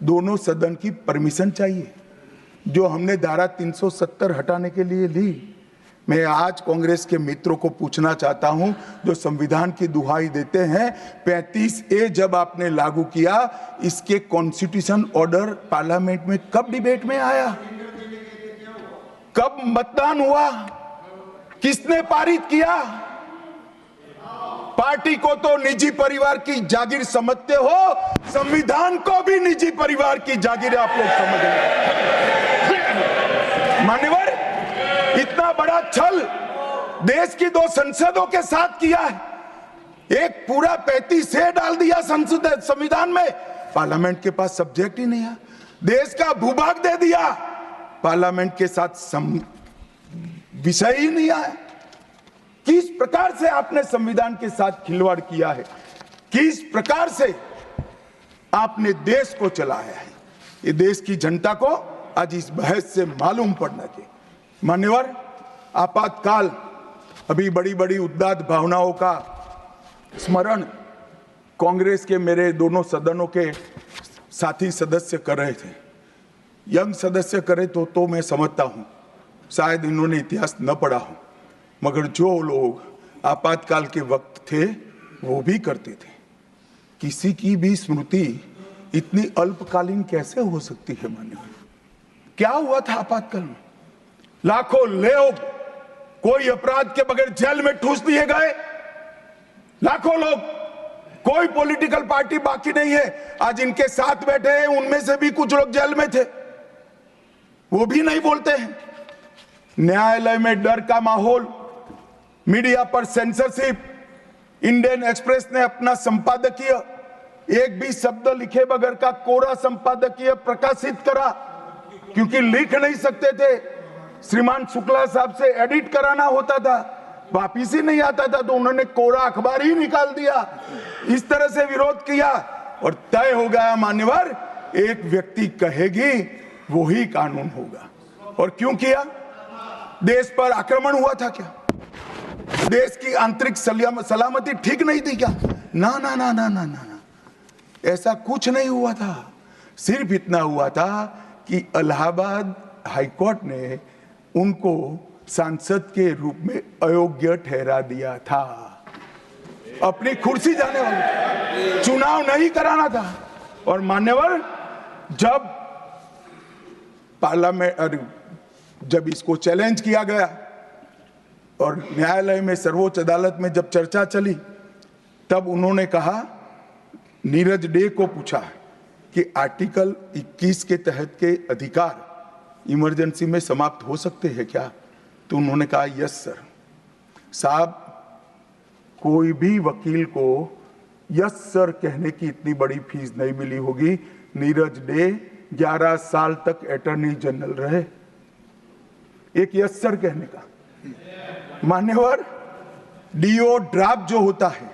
दोनों सदन की परमिशन चाहिए, जो हमने धारा 370 हटाने के लिए ली। मैं आज कांग्रेस के मित्रों को पूछना चाहता हूं, जो संविधान की दुहाई देते हैं, 35A जब आपने लागू किया, इसके कॉन्स्टिट्यूशन ऑर्डर पार्लियामेंट में कब डिबेट में आया, कब मतदान हुआ, किसने पारित किया? पार्टी को तो निजी परिवार की जागीर समझते हो, संविधान को भी निजी परिवार की जागीर आप लोग समझ रहे हैं। मान्यवर, इतना बड़ा छल देश की 2 संसदों के साथ किया है। एक पूरा 35A डाल दिया संसद संविधान में, पार्लियामेंट के पास सब्जेक्ट ही नहीं है। देश का भूभाग दे दिया, पार्लियामेंट के साथ विषय ही नहीं आया। किस प्रकार से आपने संविधान के साथ खिलवाड़ किया है, किस प्रकार से आपने देश को चलाया है, ये देश की जनता को आज इस बहस से मालूम पड़ना चाहिए। मान्यवर, आपातकाल, अभी बड़ी बड़ी उदात्त भावनाओं का स्मरण कांग्रेस के मेरे दोनों सदनों के साथी सदस्य कर रहे थे। यंग सदस्य करे तो मैं समझता हूं, शायद इन्होंने इतिहास न पढ़ा हो, मगर जो लोग आपातकाल के वक्त थे वो भी करते थे। किसी की भी स्मृति इतनी अल्पकालीन कैसे हो सकती है? मान्यवर, क्या हुआ था आपातकाल में? लाखों लोग कोई अपराध के बगैर जेल में ठूस दिए गए, लाखों लोग, कोई पॉलिटिकल पार्टी बाकी नहीं है। आज इनके साथ बैठे हैं, उनमें से भी कुछ लोग जेल में थे, वो भी नहीं बोलते हैं। न्यायालय में डर का माहौल, मीडिया पर सेंसरशिप। इंडियन एक्सप्रेस ने अपना संपादकीय एक भी शब्द लिखे बगैर का कोरा संपादकीय प्रकाशित करा, क्योंकि लिख नहीं सकते थे। श्रीमान शुक्ला साहब से एडिट कराना होता था, वापिस ही नहीं आता था, तो उन्होंने कोरा अखबार ही निकाल दिया। इस तरह से विरोध किया और तय हो गया मान्यवर, एक व्यक्ति कहेगी वही कानून होगा। और क्यों किया? देश पर आक्रमण हुआ था क्या? देश की आंतरिक सलामती ठीक नहीं थी क्या? ना ना ना ना ना ना, ऐसा कुछ नहीं हुआ था। सिर्फ इतना हुआ था कि इलाहाबाद हाईकोर्ट ने उनको सांसद के रूप में अयोग्य ठहरा दिया था। अपनी कुर्सी जाने वाले, चुनाव नहीं कराना था। और मान्यवर, जब पार्लियामेंट, जब इसको चैलेंज किया गया और न्यायालय में, सर्वोच्च अदालत में जब चर्चा चली, तब उन्होंने कहा, नीरज डे को पूछा कि आर्टिकल 21 के तहत के अधिकार इमरजेंसी में समाप्त हो सकते हैं क्या? तो उन्होंने कहा यस सर। साहब, कोई भी वकील को यस सर कहने की इतनी बड़ी फीस नहीं मिली होगी। नीरज डे 11 साल तक अटॉर्नी जनरल रहे, एक यस सर कहने का। मान्यवर, डीओ ड्राफ्ट जो होता है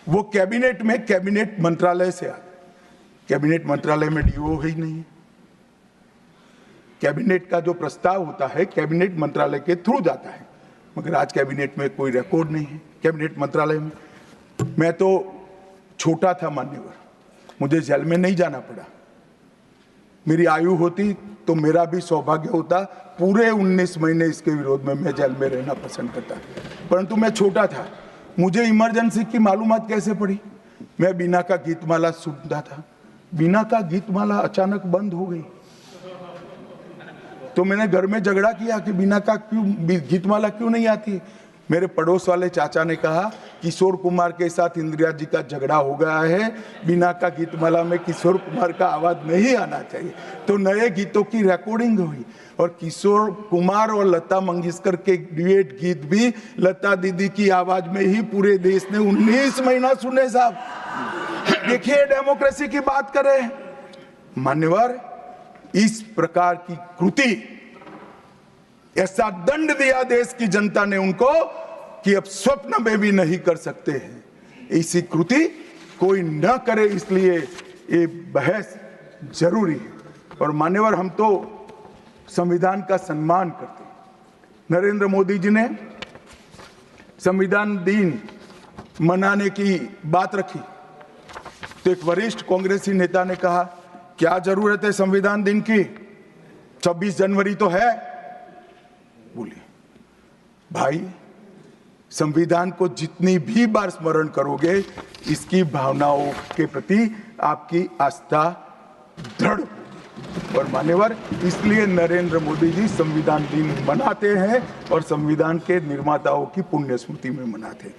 वो कैबिनेट में, कैबिनेट मंत्रालय से आता है। कैबिनेट मंत्रालय में डीओ ही नहीं है। कैबिनेट का जो प्रस्ताव होता है कैबिनेट मंत्रालय के थ्रू जाता है, मगर आज कैबिनेट में कोई रिकॉर्ड नहीं है कैबिनेट मंत्रालय में। मैं तो छोटा था मान्यवर, मुझे जेल में नहीं जाना पड़ा। मेरी आयु होती तो मेरा भी सौभाग्य होता, पूरे 19 महीने इसके विरोध में मैं जेल में रहना पसंद करता, परंतु मैं छोटा था। मुझे इमरजेंसी की मालूमात कैसे पड़ी? मैं बीना का गीतमाला सुनता था, बीना का गीतमाला अचानक बंद हो गई, तो मैंने घर में झगड़ा किया कि बीना का क्यों गीतमाला क्यों नहीं आती। मेरे पड़ोस वाले चाचा ने कहा किशोर कुमार के साथ इंदिरा जी का झगड़ा हो गया है, बिना का गीतमाला में किशोर कुमार का आवाज नहीं आना चाहिए, तो नए गीतों की रिकॉर्डिंग हुई और किशोर कुमार और लता मंगेशकर के ड्यूएट गीत भी लता दीदी की आवाज में ही पूरे देश ने 19 महीना सुने साहब। देखिए डेमोक्रेसी की बात करें मान्यवर, इस प्रकार की कृति, ऐसा दंड दिया देश की जनता ने उनको कि अब स्वप्न में भी नहीं कर सकते हैं। ऐसी कृति कोई न करे, इसलिए ये बहस जरूरी है। और मान्यवर, हम तो संविधान का सम्मान करते हैं। नरेंद्र मोदी जी ने संविधान दिन मनाने की बात रखी तो एक वरिष्ठ कांग्रेसी नेता ने कहा, क्या जरूरत है संविधान दिन की, 26 जनवरी तो है। बोलिए भाई, संविधान को जितनी भी बार स्मरण करोगे, इसकी भावनाओं के प्रति आपकी आस्था दृढ़ होगी। और मान्यवर, इसलिए नरेंद्र मोदी जी संविधान दिन मनाते हैं और संविधान के निर्माताओं की पुण्य स्मृति में मनाते हैं।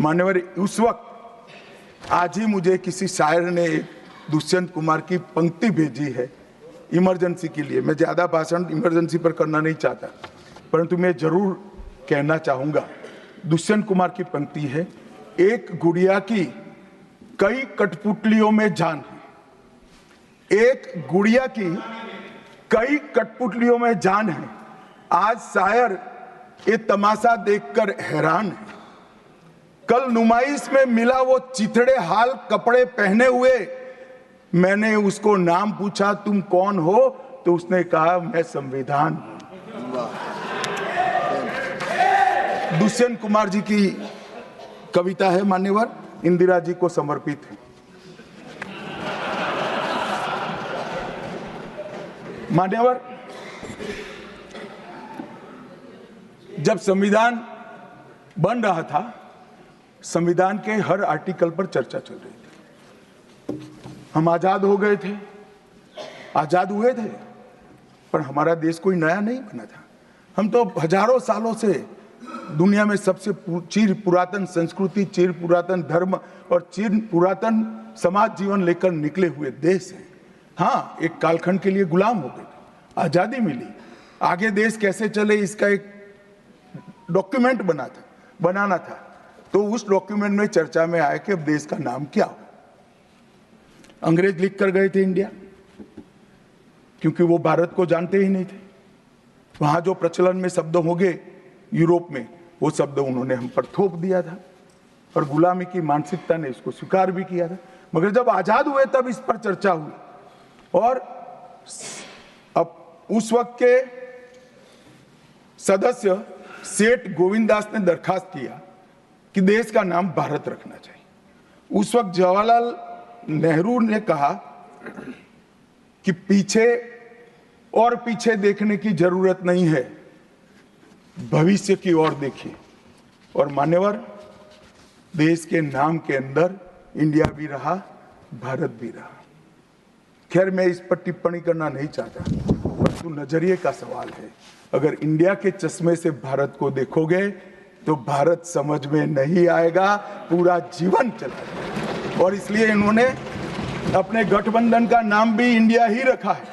मान्यवर, उस वक्त आज ही मुझे किसी शायर ने दुष्यंत कुमार की पंक्ति भेजी है इमरजेंसी के लिए। मैं ज्यादा भाषण इमरजेंसी पर करना नहीं चाहता, परंतु मैं जरूर कहना चाहूंगा। दुष्यंत कुमार की पंक्ति है, एक गुड़िया की कई कठपुतलियों में जान है, एक गुड़िया की कई कठपुतलियों में जान है, आज शायर ये तमाशा देखकर हैरान है। कल नुमाइश में मिला वो चिथड़े हाल कपड़े पहने हुए, मैंने उसको नाम पूछा तुम कौन हो, तो उसने कहा मैं संविधान हूं। दुष्यंत कुमार जी की कविता है मान्यवर, इंदिरा जी को समर्पित है। मान्यवर, जब संविधान बन रहा था, संविधान के हर आर्टिकल पर चर्चा चल रही थी। हम आजाद हो गए थे, आजाद हुए थे, पर हमारा देश कोई नया नहीं बना था। हम तो हजारों सालों से दुनिया में सबसे चिर पुरातन संस्कृति, चिर पुरातन धर्म और चिर पुरातन समाज जीवन लेकर निकले हुए देश हैं। हाँ, एक कालखंड के लिए गुलाम हो गए, आजादी मिली, आगे देश कैसे चले इसका एक डॉक्यूमेंट बनाना था। तो उस डॉक्यूमेंट में चर्चा में आया कि अब देश का नाम क्या हो। अंग्रेज लिख कर गए थे इंडिया, क्योंकि वो भारत को जानते ही नहीं थे। वहां जो प्रचलन में शब्द हो गए यूरोप में, वो शब्द उन्होंने हम पर थोप दिया था और गुलामी की मानसिकता ने इसको स्वीकार भी किया था। मगर जब आजाद हुए तब इस पर चर्चा हुई और अब उस वक्त के सदस्य सेठ गोविंददास ने दरखास्त किया कि देश का नाम भारत रखना चाहिए। उस वक्त जवाहरलाल नेहरू ने कहा कि पीछे देखने की जरूरत नहीं है, भविष्य की ओर देखिए। और मान्यवर, देश के नाम के अंदर इंडिया भी रहा, भारत भी रहा। खैर, मैं इस पर टिप्पणी करना नहीं चाहता, परंतु नजरिए का सवाल है। अगर इंडिया के चश्मे से भारत को देखोगे तो भारत समझ में नहीं आएगा, पूरा जीवन चला जाएगा। और इसलिए इन्होंने अपने गठबंधन का नाम भी इंडिया ही रखा है,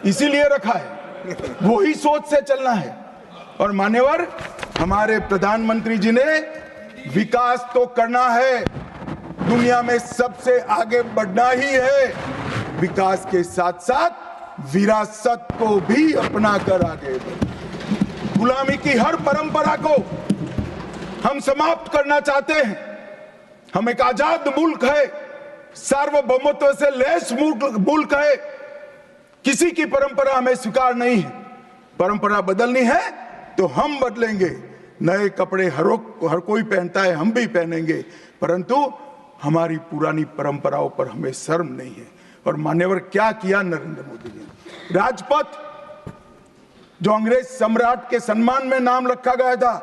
इसीलिए रखा है, वो ही सोच से चलना है। और मान्यवर, हमारे प्रधानमंत्री जी ने विकास तो करना है, दुनिया में सबसे आगे बढ़ना ही है, विकास के साथ साथ विरासत को भी अपना कर आगे बढ़ना। गुलामी की हर परंपरा को हम समाप्त करना चाहते हैं। हम एक आजाद मुल्क है, सार्वभौमत्व से लैस मुल्क है, किसी की परंपरा हमें स्वीकार नहीं है। परंपरा बदलनी है तो हम बदलेंगे, नए कपड़े हर कोई पहनता है, हम भी पहनेंगे, परंतु हमारी पुरानी परंपराओं पर हमें शर्म नहीं है। और मान्यवर, क्या किया नरेंद्र मोदी जी ने, राजपथ जो अंग्रेज सम्राट के सम्मान में नाम रखा गया था,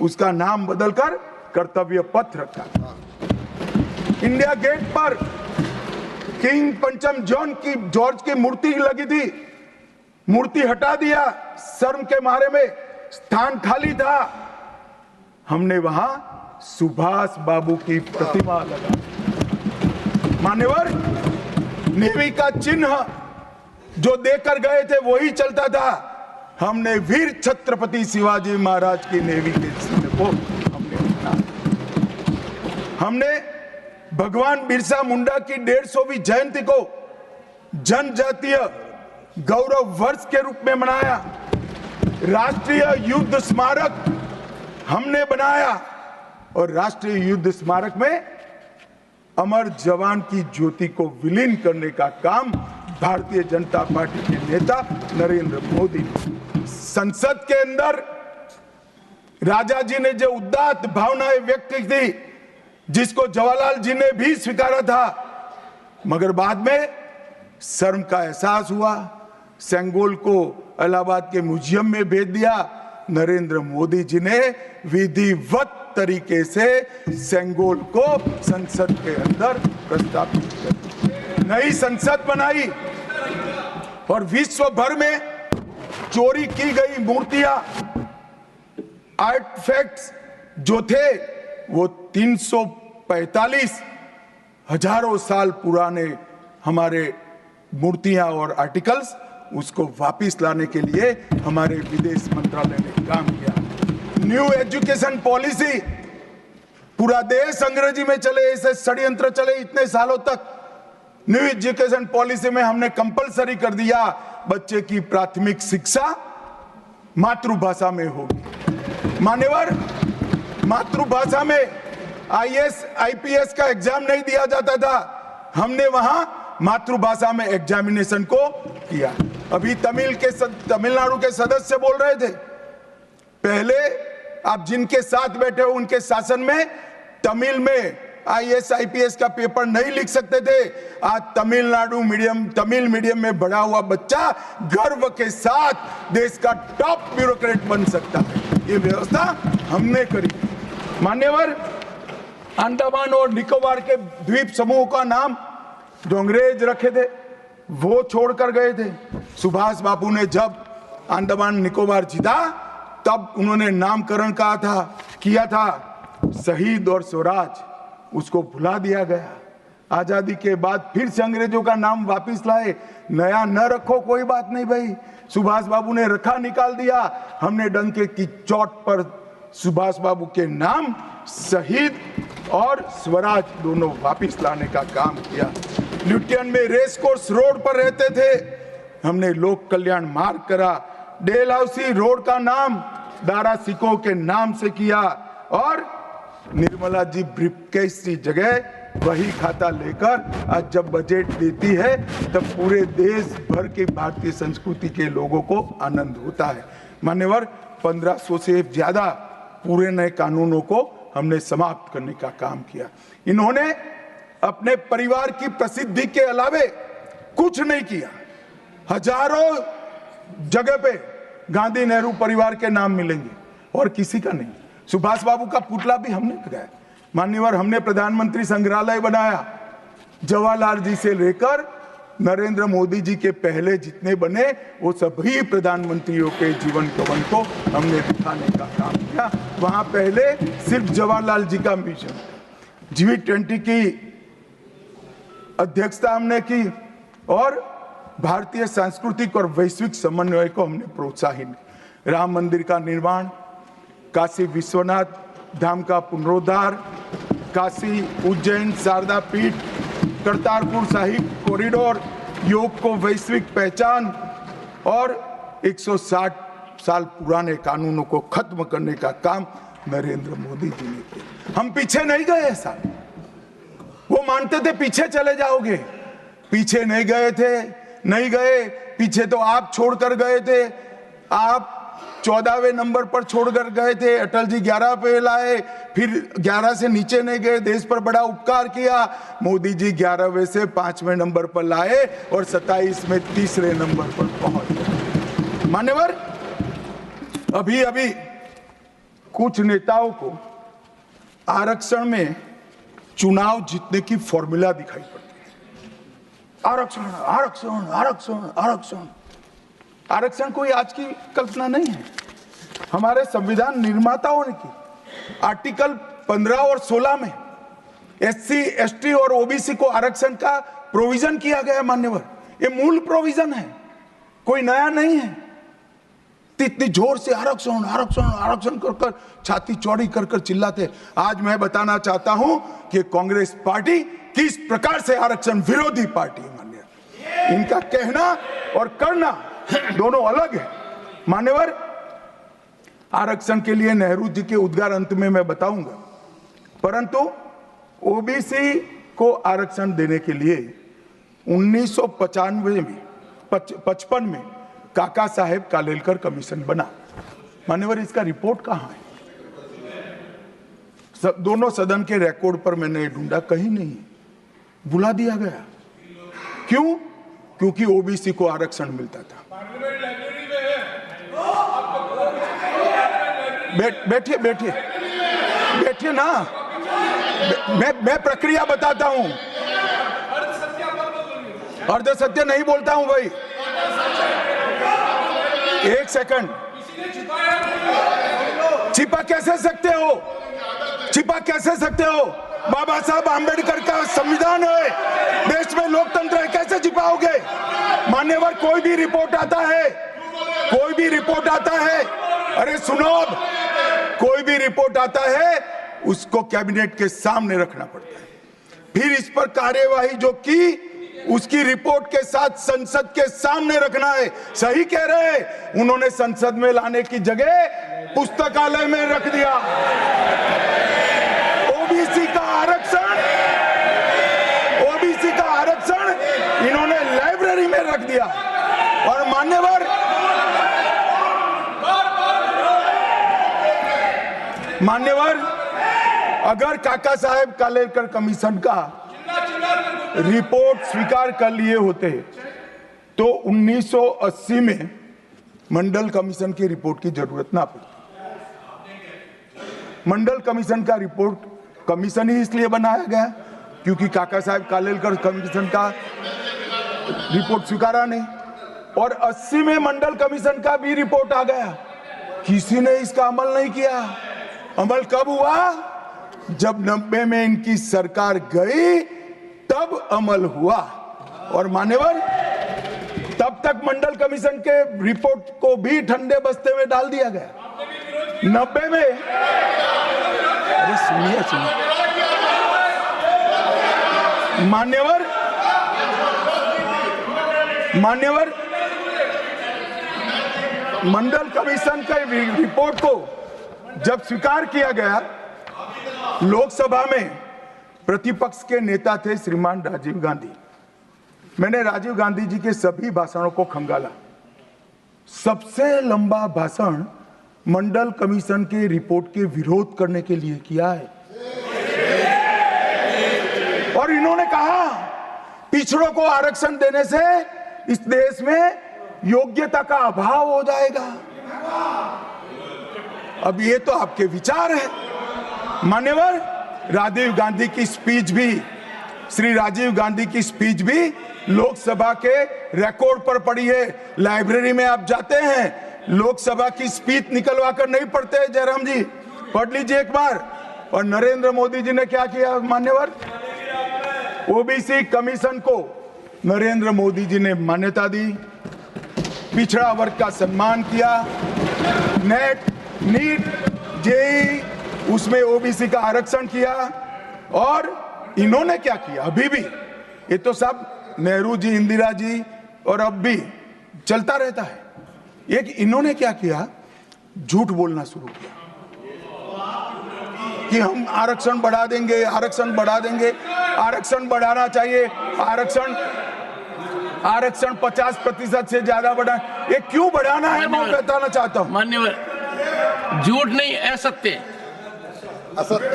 उसका नाम बदलकर कर्तव्य पथ रखा। इंडिया गेट पर किंग पंचम जॉर्ज की मूर्ति लगी थी, मूर्ति हटा दिया, शर्म के मारे में स्थान खाली था। हमने वहां सुभाष बाबू की प्रतिमा लगा। मान्यवर, नेवी का चिन्ह जो देकर गए थे वही चलता था। हमने वीर छत्रपति शिवाजी महाराज की नेवी के चिन्ह को हमने भगवान बिरसा मुंडा की 150वीं जयंती को जनजातीय गौरव वर्ष के रूप में मनाया। राष्ट्रीय युद्ध स्मारक हमने बनाया और राष्ट्रीय युद्ध स्मारक में अमर जवान की ज्योति को विलीन करने का काम भारतीय जनता पार्टी के नेता नरेंद्र मोदी ने। संसद के अंदर राजा जी ने जो उदात्त भावनाएं व्यक्त की थी, जिसको जवाहरलाल जी ने भी स्वीकारा था, मगर बाद में शर्म का एहसास हुआ, सेंगोल को इलाहाबाद के म्यूजियम में भेज दिया। नरेंद्र मोदी जी ने विधिवत तरीके से सेंगोल को संसद के अंदर प्रस्तावित कर नई संसद बनाई और विश्व भर में चोरी की गई मूर्तियां, आर्टिफैक्ट्स जो थे वो 345 हजारों साल पुराने हमारे मूर्तियां और आर्टिकल्स, उसको वापस लाने के लिए हमारे विदेश मंत्रालय ने काम किया। न्यू एजुकेशन पॉलिसी, पूरा देश अंग्रेजी में चले, ऐसे षड्यंत्र चले इतने सालों तक। न्यू एजुकेशन पॉलिसी में हमने कंपलसरी कर दिया बच्चे की प्राथमिक शिक्षा मातृभाषा में होगी। मान्यवर, मातृभाषा में आईएएस आईपीएस का एग्जाम नहीं दिया जाता था, हमने वहां मातृभाषा में एग्जामिनेशन को किया। अभी तमिलनाडु के सदस्य बोल रहे थे, पहले आप जिनके साथ बैठे हो उनके शासन में तमिल में आईएएस आईपीएस का पेपर नहीं लिख सकते थे। आज तमिल मीडियम में बड़ा हुआ बच्चा गर्व के साथ देश का टॉप ब्यूरोक्रेट बन सकता है। ये व्यवस्था हमने करी। मान्यवर, अंडमान और निकोबार के द्वीप समूह का नाम जो अंग्रेज रखे थे वो छोड़कर गए थे। सुभाष बाबू ने जब अंडमान निकोबार जीता तब उन्होंने नामकरण किया था शहीद और स्वराज, उसको भुला दिया गया। आजादी के बाद फिर से अंग्रेजों का नाम वापस लाए, नया न रखो कोई बात नहीं भाई, सुभाष बाबू ने रखा निकाल दिया। हमने डंके की चोट पर सुभाष बाबू के नाम शहीद और स्वराज दोनों वापस लाने का काम किया। ल्यूटियन में रेस कोर्स रोड पर रहते थे, हमने लोक कल्याण मार्ग करा। डेलहाउसी रोड का नाम दारा सिकोह के नाम से किया और निर्मला जी ब्रीफकेस की जगह वही खाता लेकर आज जब बजट देती है तब पूरे देश भर के भारतीय संस्कृति के लोगों को आनंद होता है। मान्यवर, 1500 से ज्यादा पूरे नए कानूनों को हमने समाप्त करने का काम किया। इन्होंने अपने परिवार की प्रसिद्धि के अलावे कुछ नहीं किया। हजारों जगह पे गांधी नेहरू परिवार के नाम मिलेंगे और किसी का नहीं। सुभाष बाबू का पुतला भी हमने लगाया। मान्यवर, हमने प्रधानमंत्री संग्रहालय बनाया। जवाहरलाल जी से लेकर नरेंद्र मोदी जी के पहले जितने बने वो सभी प्रधानमंत्रियों के जीवन कवन को हमने दिखाने का काम किया। वहां पहले सिर्फ जवाहरलाल जी का मिशन, G20 की अध्यक्षता हमने की और भारतीय सांस्कृतिक और वैश्विक समन्वय को हमने प्रोत्साहित। राम मंदिर का निर्माण, काशी विश्वनाथ धाम का पुनरुद्धार, काशी उज्जैन शारदा पीठ, करतारपुर साहिब कॉरिडोर, योग को वैश्विक पहचान और 160 साल पुराने कानूनों को खत्म करने का काम नरेंद्र मोदी जी ने किया। हम पीछे नहीं गए। ऐसा वो मानते थे पीछे चले जाओगे, पीछे नहीं गए। पीछे तो आप छोड़कर गए थे। आप 14वें नंबर पर छोड़कर गए थे, अटल जी 11 पे लाए, फिर 11 से नीचे नहीं गए, देश पर बड़ा उपकार किया। मोदी जी 11वें से 5वें नंबर पर लाए और 27 में 3रे नंबर पर पहुंच गए। मान्यवर, अभी कुछ नेताओं को आरक्षण में चुनाव जीतने की फॉर्मूला दिखाई पड़ती है। आरक्षण आरक्षण आरक्षण आरक्षण आरक्षण कोई आज की कल्पना नहीं है, हमारे संविधान निर्माताओं ने की। आर्टिकल 15 और 16 में SC, ST और OBC को आरक्षण का प्रोविजन किया गया मान्यवर। ये मूल प्रोविजन है, कोई नया नहीं है। इतनी जोर से आरक्षण आरक्षण आरक्षण कर कर छाती चौड़ी कर कर चिल्लाते। आज मैं बताना चाहता हूं कि कांग्रेस पार्टी किस प्रकार से आरक्षण विरोधी पार्टी है मान्यवर। इनका कहना और करना दोनों अलग है मान्यवर। आरक्षण के लिए नेहरू जी के उद्गार अंत में मैं बताऊंगा, परंतु ओबीसी को आरक्षण देने के लिए 1995 में 55 में काका साहेब कालेलकर कमीशन बना मान्यवर। इसका रिपोर्ट कहां है? दोनों सदन के रिकॉर्ड पर मैंने ढूंढा, कहीं नहीं, बुला दिया गया। क्यों? क्योंकि ओबीसी को आरक्षण मिलता था। बैठिए बैठिए बैठिए ना, मैं प्रक्रिया बताता हूं। अर्ध सत्य नहीं बोलता हूं भाई। एक सेकंड, छिपा कैसे सकते हो? छिपा कैसे सकते हो? बाबा साहब आंबेडकर का संविधान है, देश में लोकतंत्र है, कैसे छिपाओगे मान्यवर? कोई भी रिपोर्ट आता है, कोई भी रिपोर्ट आता है, अरे सुनो, अब कोई भी रिपोर्ट आता है उसको कैबिनेट के सामने रखना पड़ता है, फिर इस पर कार्यवाही जो की उसकी रिपोर्ट के साथ संसद के सामने रखना है। सही कह रहे हैं, उन्होंने संसद में लाने की जगह पुस्तकालय में रख दिया। ओबीसी का आरक्षण इन्होंने लाइब्रेरी में रख दिया। और मान्यवर अगर काका साहेब कालेलकर कमीशन का रिपोर्ट स्वीकार कर लिए होते तो 1980 में मंडल कमीशन की रिपोर्ट की जरूरत ना पड़ती। मंडल कमीशन का रिपोर्ट कमीशन ही इसलिए बनाया गया क्योंकि काका साहेब कालेलकर कमीशन का रिपोर्ट स्वीकारा नहीं, और 80 में मंडल कमीशन का भी रिपोर्ट आ गया, किसी ने इसका अमल नहीं किया। अमल कब हुआ? जब 90 में इनकी सरकार गई तब अमल हुआ। और मान्यवर तब तक मंडल कमीशन के रिपोर्ट को भी ठंडे बस्ते में डाल दिया गया। 90 में, अरे सुनिए मान्यवर मंडल कमीशन के रिपोर्ट को जब स्वीकार किया गया, लोकसभा में प्रतिपक्ष के नेता थे श्रीमान राजीव गांधी। मैंने राजीव गांधी जी के सभी भाषणों को खंगाला। सबसे लंबा भाषण मंडल कमीशन के रिपोर्ट के विरोध करने के लिए किया है। और इन्होंने कहा पिछड़ों को आरक्षण देने से इस देश में योग्यता का अभाव हो जाएगा। अब ये तो आपके विचार है मान्यवर। राजीव गांधी की स्पीच भी, श्री राजीव गांधी की स्पीच भी लोकसभा के रिकॉर्ड पर पड़ी है। लाइब्रेरी में आप जाते हैं, लोकसभा की स्पीच निकलवा कर नहीं पढ़ते। जयराम जी पढ़ लीजिए एक बार। और नरेंद्र मोदी जी ने क्या किया मान्यवर? ओबीसी कमीशन को नरेंद्र मोदी जी ने मान्यता दी, पिछड़ा वर्ग का सम्मान किया, नेट, नीट, जेई उसमें ओबीसी का आरक्षण किया। और इन्होंने क्या किया? अभी भी ये तो सब नेहरू जी, इंदिरा जी और अब भी चलता रहता है। एक इन्होंने क्या किया? झूठ बोलना शुरू किया कि हम आरक्षण बढ़ा देंगे, आरक्षण बढ़ा देंगे, आरक्षण बढ़ाना चाहिए, आरक्षण 50% से ज्यादा बढ़ा। ये क्यों बढ़ाना है मैं बताना चाहता हूं मान्यवर। झूठ नहीं, असत्य,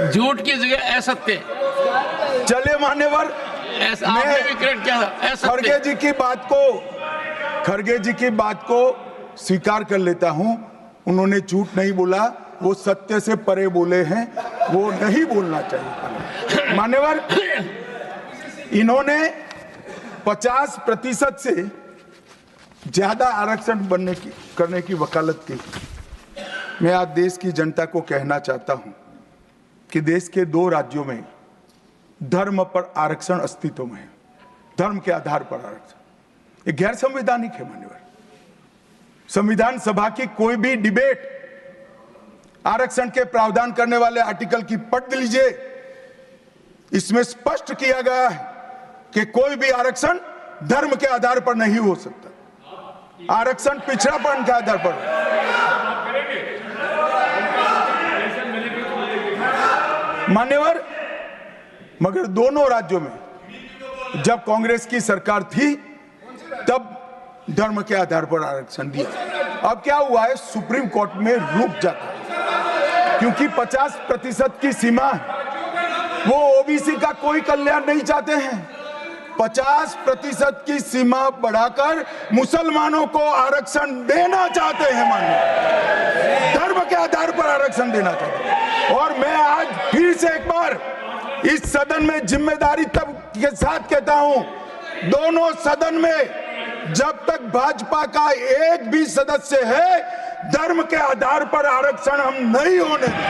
झूठ की जगह असत्य। चलिए मान्यवर, आपने भी करेक्ट किया था। खड़गे जी की बात को स्वीकार कर लेता हूं। उन्होंने झूठ नहीं बोला, वो सत्य से परे बोले हैं, वो नहीं बोलना चाहिए मान्यवर। इन्होंने 50% से ज्यादा आरक्षण करने की वकालत की। मैं आज देश की जनता को कहना चाहता हूं कि देश के 2 राज्यों में धर्म पर आरक्षण अस्तित्व में है, धर्म के आधार पर आरक्षण, ये गैर संवैधानिक है मान्यवर। संविधान सभा की कोई भी डिबेट आरक्षण के प्रावधान करने वाले आर्टिकल की पढ़ लीजिए, इसमें स्पष्ट किया गया है कि कोई भी आरक्षण धर्म के आधार पर नहीं हो सकता, आरक्षण पिछड़ापन के आधार पर। मान्यवर, मगर दोनों राज्यों में जब कांग्रेस की सरकार थी तब धर्म के आधार पर आरक्षण दिया। अब क्या हुआ है, सुप्रीम कोर्ट में रुक जाता है क्योंकि 50% की सीमा है, वो ओबीसी का कोई कल्याण नहीं चाहते हैं। 50% की सीमा बढ़ाकर मुसलमानों को आरक्षण देना चाहते हैं, माननीय, धर्म के आधार पर आरक्षण देना चाहते हैं। और मैं आज फिर से एक बार इस सदन में जिम्मेदारी तब के साथ कहता हूं, दोनों सदन में जब तक भाजपा का एक भी सदस्य है, धर्म के आधार पर आरक्षण हम नहीं होने देंगे।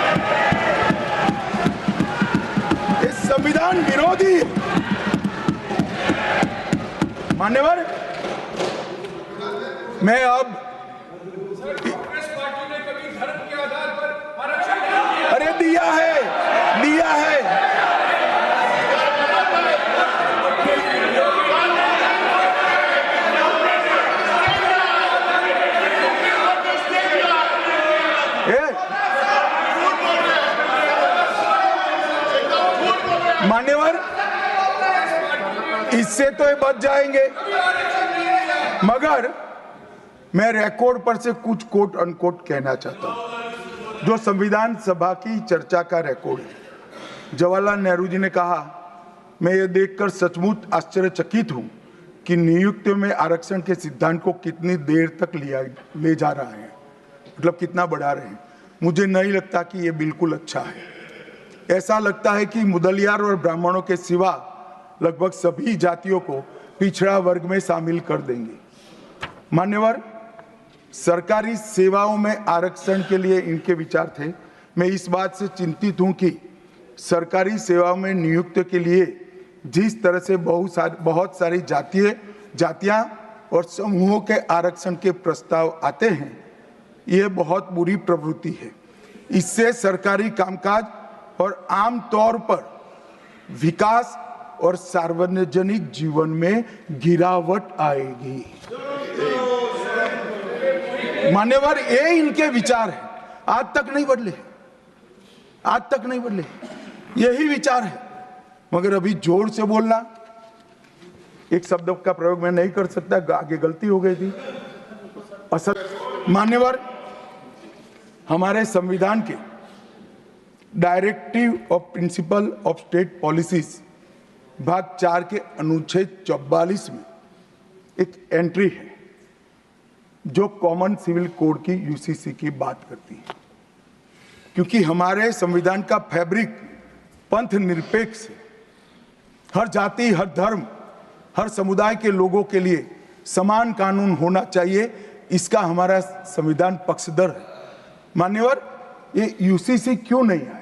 संविधान विरोधी मान्यवर। मैं अब कांग्रेस पार्टी ने कभी धर्म के आधार पर आरक्षण नहीं दिया? अरे दिया है मान्यवर, इससे तो ये बच जाएंगे, मगर मैं रिकॉर्ड पर से कुछ कोट अनकोट कहना चाहता हूं जो संविधान सभा की चर्चा का रिकॉर्ड है। जवाहरलाल नेहरू जी ने कहा, मैं ये देखकर सचमुच आश्चर्यचकित हूं कि नियुक्ति में आरक्षण के सिद्धांत को कितनी देर तक ले जा रहा है, मतलब कितना बढ़ा रहे हैं। मुझे नहीं लगता कि ये बिल्कुल अच्छा है। ऐसा लगता है कि मुदलियार और ब्राह्मणों के सिवा लगभग सभी जातियों को पिछड़ा वर्ग में शामिल कर देंगे। मान्यवर, सरकारी सेवाओं में आरक्षण के लिए इनके विचार थे। मैं इस बात से चिंतित हूं कि सरकारी सेवाओं में नियुक्ति के लिए जिस तरह से बहुत सारी जातियां और समूहों के आरक्षण के प्रस्ताव आते हैं, यह बहुत बुरी प्रवृत्ति है। इससे सरकारी कामकाज और आम तौर पर विकास और सार्वजनिक जीवन में गिरावट आएगी। मान्यवर, ये इनके विचार है, आज तक नहीं बदले, यही विचार है। मगर अभी जोर से बोलना, एक शब्द का प्रयोग मैं नहीं कर सकता, आगे गलती हो गई थी। मान्यवर, हमारे संविधान के directive of principle of state policies भाग 4 के अनुच्छेद 44 में एक एंट्री है जो कॉमन सिविल कोड की यूसीसी की बात करती है। क्योंकि हमारे संविधान का फैब्रिक पंथ निरपेक्ष है, हर जाति, हर धर्म, हर समुदाय के लोगों के लिए समान कानून होना चाहिए, इसका हमारा संविधान पक्षधर है। मान्यवर, ये यूसीसी क्यों नहीं आया?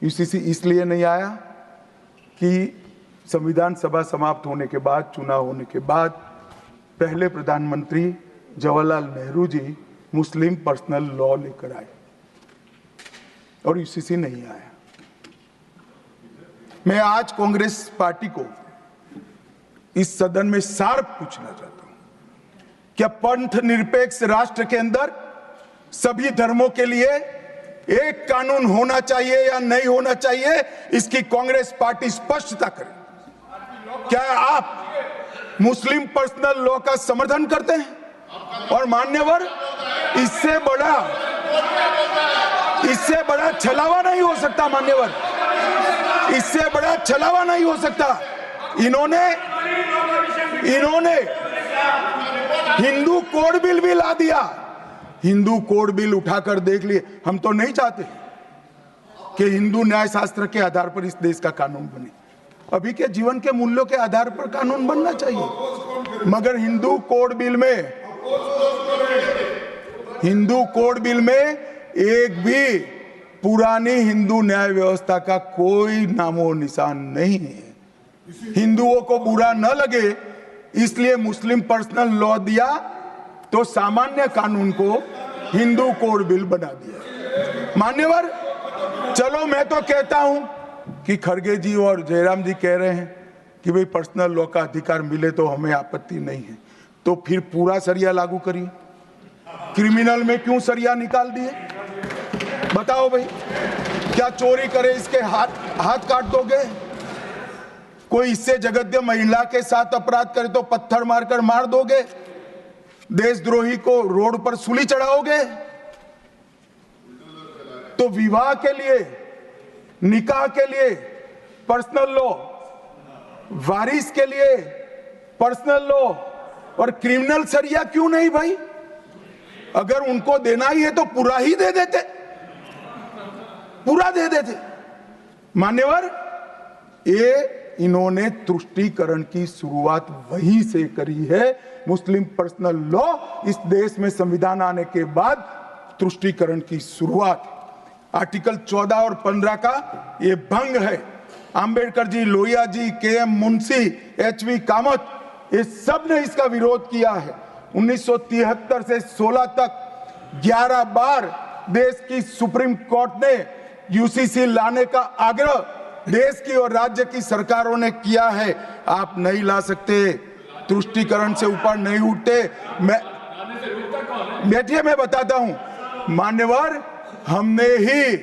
यूसीसी इसलिए नहीं आया कि संविधान सभा समाप्त होने के बाद, चुनाव होने के बाद, पहले प्रधानमंत्री जवाहरलाल नेहरू जी मुस्लिम पर्सनल लॉ लेकर आए और यूसीसी नहीं आया। मैं आज कांग्रेस पार्टी को इस सदन में सार्प पूछना चाहता हूं, क्या पंथ निरपेक्ष राष्ट्र के अंदर सभी धर्मों के लिए एक कानून होना चाहिए या नहीं होना चाहिए? इसकी कांग्रेस पार्टी स्पष्टता करे। क्या आप मुस्लिम पर्सनल लॉ का समर्थन करते हैं? और मान्यवर, इससे बड़ा छलावा नहीं हो सकता। मान्यवर, इससे बड़ा छलावा नहीं हो सकता। इन्होंने हिंदू कोड बिल भी ला दिया। हिंदू कोड बिल उठाकर देख लिए। हम तो नहीं चाहते कि हिंदू न्याय शास्त्र के आधार पर इस देश का कानून बने, अभी के जीवन के मूल्यों के आधार पर कानून बनना चाहिए। मगर हिंदू कोड बिल में एक भी पुरानी हिंदू न्याय व्यवस्था का कोई नामो निशान नहीं है। हिंदुओं को बुरा न लगे इसलिए मुस्लिम पर्सनल लॉ दिया, तो सामान्य कानून को हिंदू कोड बिल बना दिया। मान्यवर, चलो मैं तो कहता हूं कि खड़गे जी और जयराम जी कह रहे हैं कि भाई पर्सनल लॉ का अधिकार मिले तो हमें आपत्ति नहीं है, तो फिर पूरा सरिया लागू करिए। क्रिमिनल में क्यों सरिया निकाल दिए? बताओ भाई, क्या चोरी करे इसके हाथ काट दोगे? कोई इससे जगद्य महिला के साथ अपराध करे तो पत्थर मारकर मार दोगे? देशद्रोही को रोड पर सूली चढ़ाओगे? तो विवाह के लिए, निकाह के लिए पर्सनल लॉ, वारिस के लिए पर्सनल लॉ और क्रिमिनल सरिया क्यों नहीं भाई? अगर उनको देना ही है तो पूरा ही दे देते, पूरा दे देते। मान्यवर, ये इन्होंने तुष्टीकरण की शुरुआत वहीं से करी है। मुस्लिम पर्सनल लॉ इस देश में संविधान आने के बाद तुष्टीकरण की शुरुआत। आर्टिकल 14 और 15 का ये भंग है। अंबेडकर जी, लोहिया जी, के.एम. मुंशी, एच.वी. कामत, ये सब ने इसका विरोध किया है। 1973 से 16 तक 11 बार देश की सुप्रीम कोर्ट ने यूसीसी लाने का आग्रह देश की और राज्य की सरकारों ने किया है। आप नहीं ला सकते, तुष्टीकरण से ऊपर नहीं उठते। मैं बैठिए, मैं बताता हूं। मान्यवर, हमने ही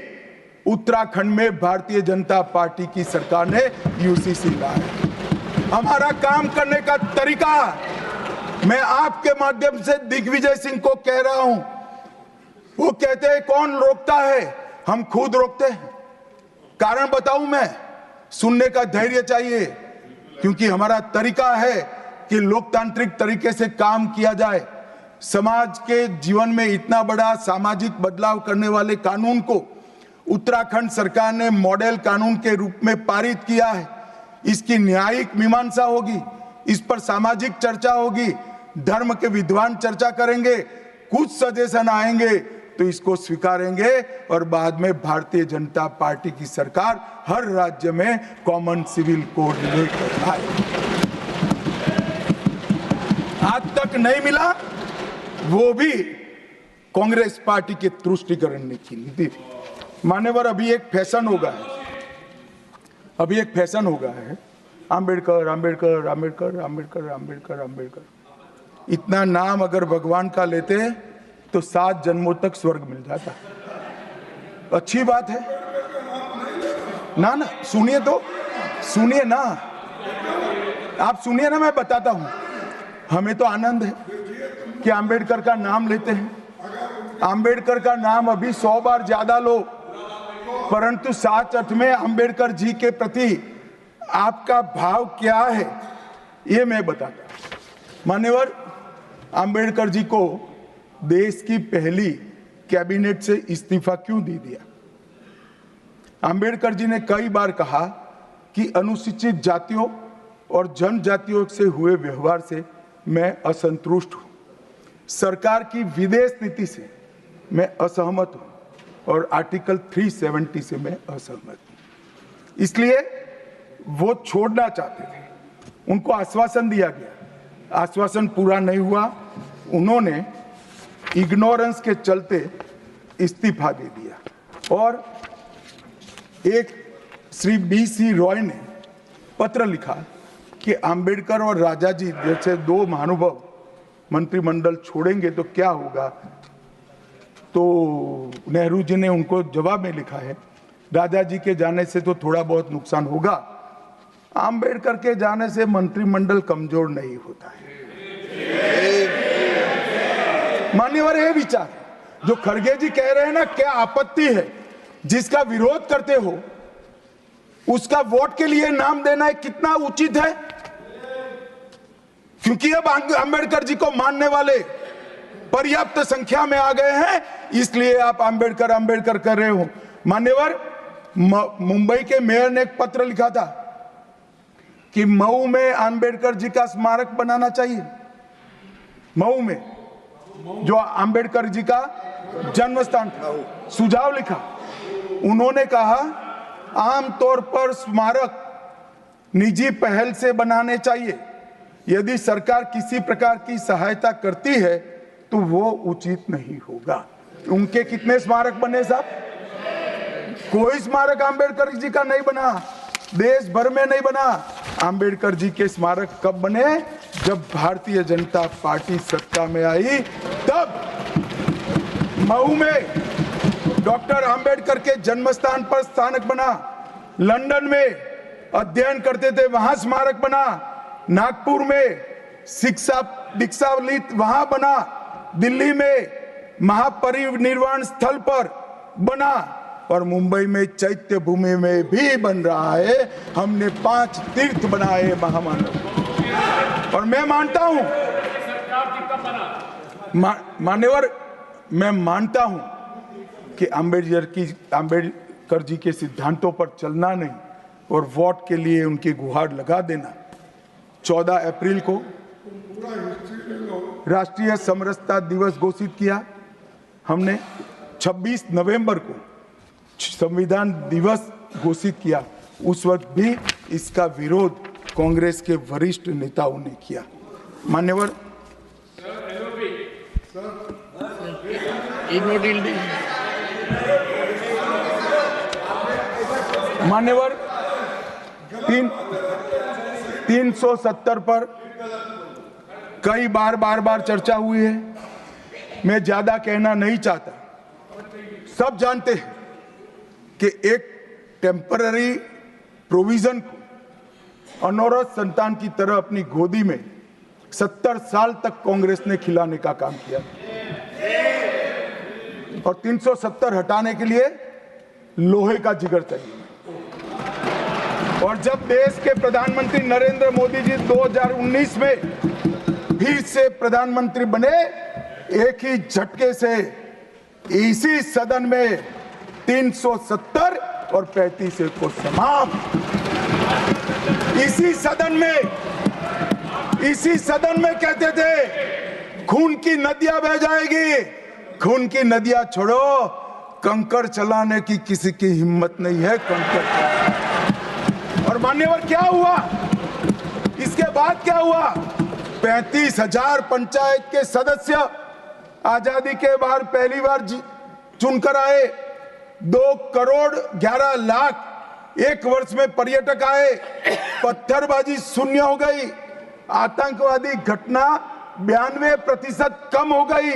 उत्तराखंड में भारतीय जनता पार्टी की सरकार ने यूसीसी लाया। हमारा काम करने का तरीका, मैं आपके माध्यम से दिग्विजय सिंह को कह रहा हूं। वो कहते हैं कौन रोकता है? हम खुद रोकते हैं। कारण बताऊं मैं? सुनने का धैर्य चाहिए, क्योंकि हमारा तरीका है कि लोकतांत्रिक तरीके से काम किया जाए। समाज के जीवन में इतना बड़ा सामाजिक बदलाव करने वाले कानून को उत्तराखंड सरकार ने मॉडल कानून के रूप में पारित किया है। इसकी न्यायिक मीमांसा होगी, इस पर सामाजिक चर्चा होगी, धर्म के विद्वान चर्चा करेंगे, कुछ सजेशन आएंगे तो इसको स्वीकारेंगे और बाद में भारतीय जनता पार्टी की सरकार हर राज्य में कॉमन सिविल कोड लेकर आए। आज तक नहीं मिला, वो भी कांग्रेस पार्टी के तुष्टीकरण की नीति थी। मान्यवर, अभी एक फैशन होगा है, अभी एक फैशन होगा है, अंबेडकर अंबेडकर अंबेडकर अंबेडकर अंबेडकर अंबेडकर। इतना नाम अगर भगवान का लेते तो 7 जन्मों तक स्वर्ग मिल जाता। अच्छी बात है ना? ना सुनिए तो, सुनिए ना, आप सुनिए ना, मैं बताता हूं। हमें तो आनंद है कि अंबेडकर का नाम लेते हैं। अंबेडकर का नाम अभी 100 बार ज्यादा लो, परंतु साच अर्थ में अंबेडकर जी के प्रति आपका भाव क्या है ये मैं बताता हूं। मान्यवर, अंबेडकर जी को देश की पहली कैबिनेट से इस्तीफा क्यों दे दिया? अंबेडकर जी ने कई बार कहा कि अनुसूचित जातियों और जनजातियों से हुए व्यवहार से मैं असंतुष्ट हूं, सरकार की विदेश नीति से मैं असहमत हूं और आर्टिकल 370 से मैं असहमत हूं। इसलिए वो छोड़ना चाहते थे। उनको आश्वासन दिया गया, आश्वासन पूरा नहीं हुआ। उन्होंने इग्नोरेंस के चलते इस्तीफा दे दिया और एक श्री बी.सी. रॉय ने पत्र लिखा कि अंबेडकर और राजा जी जैसे 2 महानुभाव मंत्रिमंडल छोड़ेंगे तो क्या होगा। तो नेहरू जी ने उनको जवाब में लिखा है, राजा जी के जाने से तो थोड़ा बहुत नुकसान होगा, अंबेडकर के जाने से मंत्रिमंडल कमजोर नहीं होता है। मान्यवर, ये विचार जो खड़गे जी कह रहे हैं ना, क्या आपत्ति है? जिसका विरोध करते हो उसका वोट के लिए नाम देना कितना उचित है? क्योंकि अब अंबेडकर जी को मानने वाले पर्याप्त संख्या में आ गए हैं, इसलिए आप अंबेडकर अंबेडकर कर रहे हो। मान्यवर, मुंबई के मेयर ने एक पत्र लिखा था कि मऊ में अंबेडकर जी का स्मारक बनाना चाहिए। मऊ में जो अंबेडकर जी का जन्म स्थान था, सुझाव लिखा। उन्होंने कहा आमतौर पर स्मारक निजी पहल से बनाने चाहिए। यदि सरकार किसी प्रकार की सहायता करती है तो वो उचित नहीं होगा। उनके कितने स्मारक बने साहब? कोई स्मारक अंबेडकर जी का नहीं बना, देश भर में नहीं बना। अंबेडकर जी के स्मारक कब बने? जब भारतीय जनता पार्टी सत्ता में आई, तब मऊ में डॉक्टर अंबेडकर के जन्म स्थान पर स्मारक बना, लंदन में अध्ययन करते थे वहां स्मारक बना, नागपुर में शिक्षा दीक्षावलित वहां बना, दिल्ली में महापरिनिर्वाण स्थल पर बना और मुंबई में चैत्य भूमि में भी बन रहा है। हमने 5 तीर्थ बनाए महामानव। और मैं मानता हूं मान्यवर, मैं मानता हूं कि अंबेडकर जी के सिद्धांतों पर चलना नहीं और वोट के लिए उनकी गुहार लगा देना। 14 अप्रैल को राष्ट्रीय समरसता दिवस घोषित किया हमने, 26 नवंबर को संविधान दिवस घोषित किया। उस वक्त भी इसका विरोध कांग्रेस के वरिष्ठ नेताओं ने किया। मान्यवर, मान्यवर 370 पर कई बार चर्चा हुई है। मैं ज्यादा कहना नहीं चाहता। सब जानते हैं कि एक टेम्पररी प्रोविजन को अनौरत संतान की तरह अपनी गोदी में 70 साल तक कांग्रेस ने खिलाने का काम किया और 370 हटाने के लिए लोहे का जिगर चाहिए। और जब देश के प्रधानमंत्री नरेंद्र मोदी जी 2019 में फिर से प्रधानमंत्री बने, एक ही झटके से इसी सदन में 370 और 35 को समाप्त। इसी सदन में कहते थे खून की नदियां बह जाएगी। खून की नदियां छोड़ो, कंकड़ चलाने की किसी की हिम्मत नहीं है। कंकड़। और मान्यवर क्या हुआ? इसके बाद क्या हुआ? 35,000 पंचायत के सदस्य आजादी के बाद पहली बार चुनकर आए। 2 करोड़ 11 लाख एक वर्ष में पर्यटक आए। पत्थरबाजी शून्य हो गई। आतंकवादी घटना 92% कम हो गई।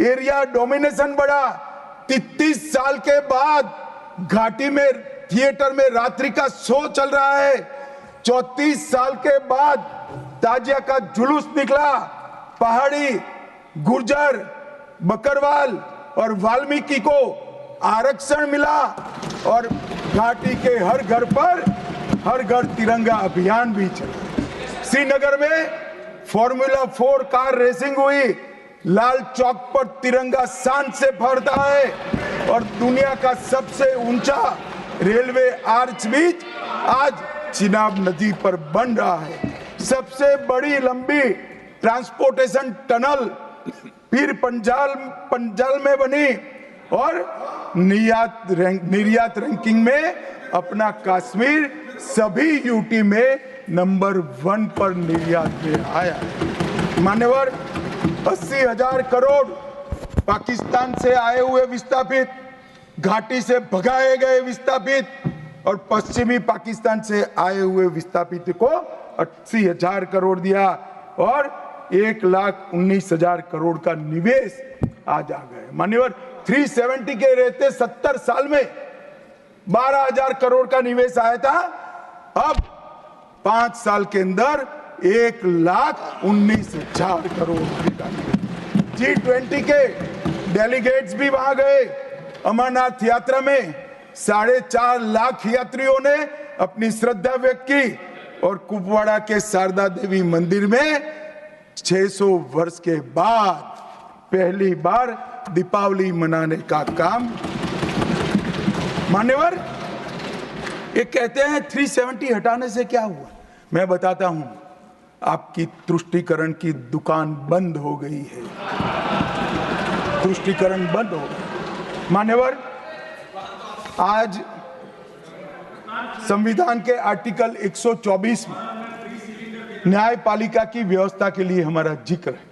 एरिया डोमिनेशन बढ़ा। 33 साल के बाद घाटी में थिएटर में रात्रि का शो चल रहा है। 34 साल के बाद ताजिया का जुलूस निकला। पहाड़ी, गुर्जर, बकरवाल और वाल्मीकि को आरक्षण मिला और घाटी के हर घर पर हर घर तिरंगा अभियान भी चला। श्रीनगर में फॉर्मूला 4 कार रेसिंग हुई। लाल चौक पर तिरंगा शान से फहरता है और दुनिया का सबसे ऊंचा रेलवे आर्च ब्रिज आज चिनाब नदी पर बन रहा है। सबसे बड़ी लंबी ट्रांसपोर्टेशन टनल फिर पंजाल में बनी और निर्यात रैंकिंग में अपना कश्मीर सभी यूटी में नंबर 1 पर निर्यात में आया। मान्यवर 80,000 करोड़ पाकिस्तान से आए हुए विस्थापित, घाटी से भगाए गए विस्थापित और पश्चिमी पाकिस्तान से आए हुए विस्थापित को 80,000 करोड़ दिया और 1,19,000 करोड़ का निवेश आज आ गए। मान्यवर 370 के रहते 70 साल में 12,000 करोड़ का निवेश आया था। अब 5 साल के अंदर 1,19,000 करोड़ का। G20 के डेलीगेट्स भी वहां गए। अमरनाथ यात्रा में 4.5 लाख यात्रियों ने अपनी श्रद्धा व्यक्त की और कुपवाड़ा के शारदा देवी मंदिर में 600 वर्ष के बाद पहली बार दीपावली मनाने का काम। मान्यवर ये कहते हैं 370 हटाने से क्या हुआ? मैं बताता हूं, आपकी तुष्टीकरण की दुकान बंद हो गई है। तुष्टीकरण बंद हो गई। मान्यवर आज संविधान के आर्टिकल 124 में न्यायपालिका की व्यवस्था के लिए हमारा जिक्र है।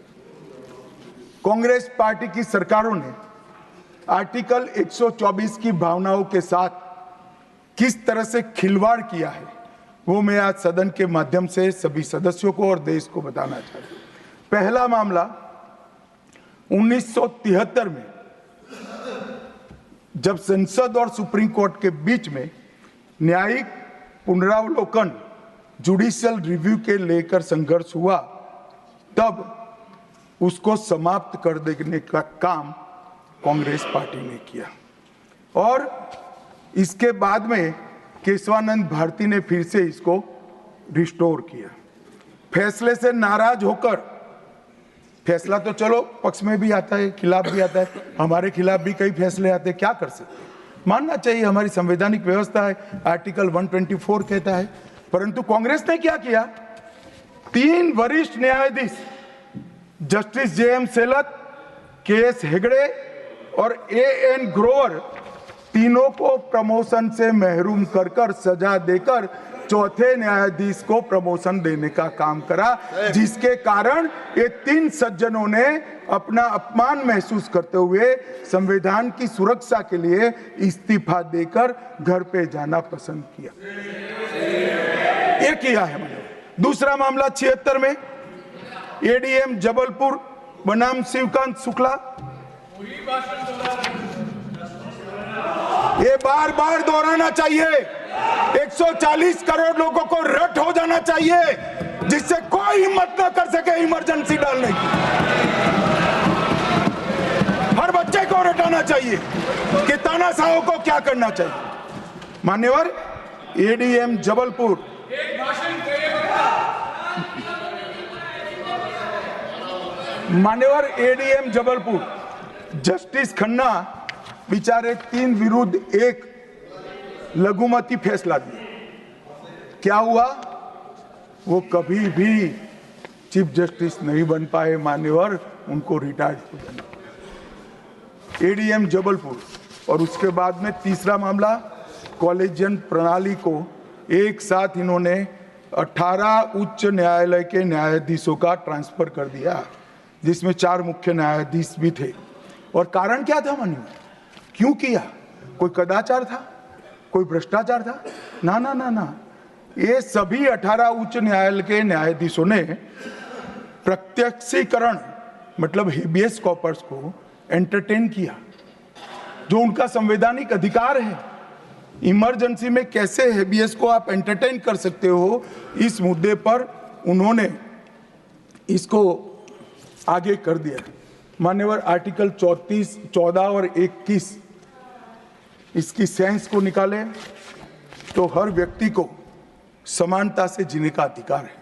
कांग्रेस पार्टी की सरकारों ने आर्टिकल 124 की भावनाओं के साथ किस तरह से खिलवाड़ किया है वो मैं आज सदन के माध्यम से सभी सदस्यों को और देश को बताना चाहता हूं। पहला मामला 1973 में जब संसद और सुप्रीम कोर्ट के बीच में न्यायिक पुनरावलोकन जुडिशियल रिव्यू के लेकर संघर्ष हुआ, तब उसको समाप्त कर देने का काम कांग्रेस पार्टी ने किया और इसके बाद में केशवानंद भारती ने फिर से इसको रिस्टोर किया। फैसले से नाराज होकर, फैसला तो चलो पक्ष में भी आता है, खिलाफ भी आता है, हमारे खिलाफ भी कई फैसले आते हैं, क्या कर सकते हैं, मानना चाहिए, हमारी संवैधानिक व्यवस्था है, आर्टिकल 124 कहता है। परंतु कांग्रेस ने क्या किया, 3 वरिष्ठ न्यायाधीश जस्टिस JM सेलत, KS हेगड़े और AN ग्रोवर, तीनों को प्रमोशन से महरूम कर सजा देकर चौथे न्यायाधीश को प्रमोशन देने का काम करा, जिसके कारण ये 3 सज्जनों ने अपना अपमान महसूस करते हुए संविधान की सुरक्षा के लिए इस्तीफा देकर घर पे जाना पसंद किया। ये किया है मैंने। दूसरा मामला 76 में ADM जबलपुर बनाम शिवकांत शुक्ला, ये बार बार दोहराना चाहिए, 140 करोड़ लोगों को रट हो जाना चाहिए जिससे कोई हिम्मत ना कर सके इमरजेंसी डालने की। हर बच्चे को रटाना चाहिए कि तानाशाहों को क्या करना चाहिए। मान्यवर ADM जबलपुर, मान्यवर ADM जबलपुर जस्टिस खन्ना बेचारे 3 विरुद्ध 1 लघुमती फैसला दिया। क्या हुआ, वो कभी भी चीफ जस्टिस नहीं बन पाए मान्यवर, उनको रिटायर्ड हो जाना। ADM जबलपुर। और उसके बाद में तीसरा मामला कॉलेजियन प्रणाली को एक साथ इन्होंने 18 उच्च न्यायालय के न्यायाधीशों का ट्रांसफर कर दिया, जिसमें 4 मुख्य न्यायाधीश भी थे। और कारण क्या था मान्यवर, क्यों किया, कोई कदाचार था, कोई भ्रष्टाचार था? ना ना ना ना, ये सभी 18 उच्च न्यायालय के न्यायाधीशों ने प्रत्यक्षीकरण मतलब हेबियस कॉर्पस को एंटरटेन किया, जो उनका संवैधानिक अधिकार है। इमरजेंसी में कैसे हेबियस को आप एंटरटेन कर सकते हो, इस मुद्दे पर उन्होंने इसको आगे कर दिया। मान्यवर आर्टिकल 34, 14 और 21 इसकी सेंस को निकाले तो हर व्यक्ति को समानता से जीने का अधिकार है।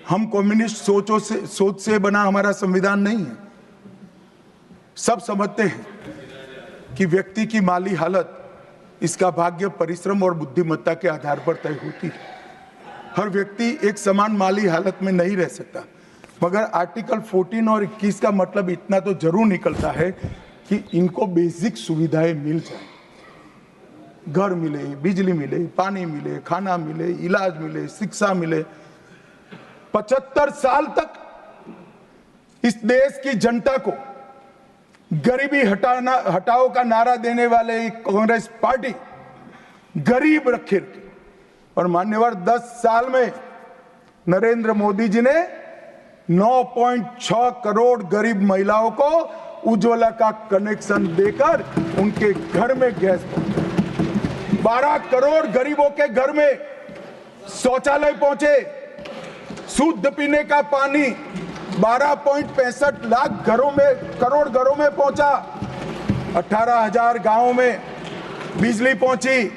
हम कम्युनिस्ट सोच से बना हमारा संविधान नहीं है। सब समझते हैं कि व्यक्ति की माली हालत इसका भाग्य, परिश्रम और बुद्धिमत्ता के आधार पर तय होती है। हर व्यक्ति एक समान माली हालत में नहीं रह सकता, मगर आर्टिकल 14 और 21 का मतलब इतना तो जरूर निकलता है कि इनको बेसिक सुविधाएं मिल जाए, घर मिले, बिजली मिले, पानी मिले, खाना मिले, इलाज मिले, शिक्षा मिले। 75 साल तक इस देश की जनता को गरीबी हटाओ का नारा देने वाले कांग्रेस पार्टी गरीब रखे। और मान्यवर 10 साल में नरेंद्र मोदी जी ने 9.6 करोड़ गरीब महिलाओं को उज्ज्वला का कनेक्शन देकर उनके घर में गैस पहुंचा। 12 करोड़ गरीबों के घर में शौचालय पहुंचे। शुद्ध पीने का पानी 12.65 लाख करोड़ घरों में पहुंचा। 18,000 गांवों में बिजली पहुंची।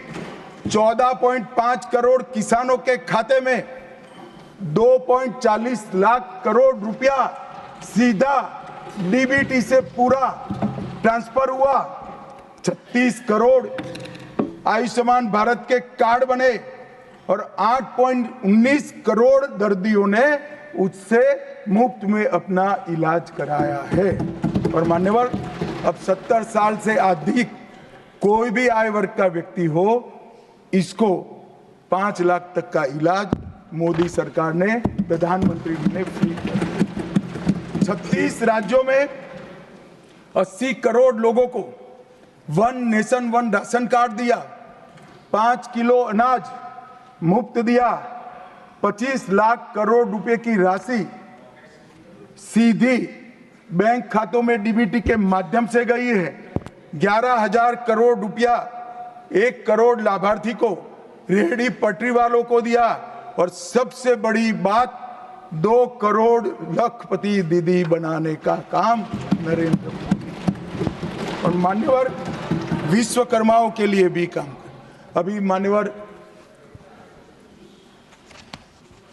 14.5 करोड़ किसानों के खाते में 2.40 लाख करोड़ रुपया सीधा डीबीटी से पूरा ट्रांसफर हुआ। 36 करोड़ आयुष्मान भारत के कार्ड बने और 8.19 करोड़ दर्दियों ने उससे मुफ्त में अपना इलाज कराया है। और मान्यवर अब 70 साल से अधिक कोई भी आय वर्ग का व्यक्ति हो, इसको 5 लाख तक का इलाज मोदी सरकार ने, प्रधानमंत्री जी ने फ्री कर दिया। 36 राज्यों में 80 करोड़ लोगों को one nation one ration card दिया, 5 किलो अनाज मुफ्त दिया, 25 लाख करोड़ रुपए की राशि सीधी बैंक खातों में डीबीटी के माध्यम से गई है। 11,000 करोड़ रुपया 1 करोड़ लाभार्थी को, रेहड़ी पटरी वालों को दिया, और सबसे बड़ी बात 2 करोड़ लखपति दीदी बनाने का काम नरेंद्र मोदी। और मान्यवर विश्वकर्माओं के लिए भी काम कर। अभी मान्यवर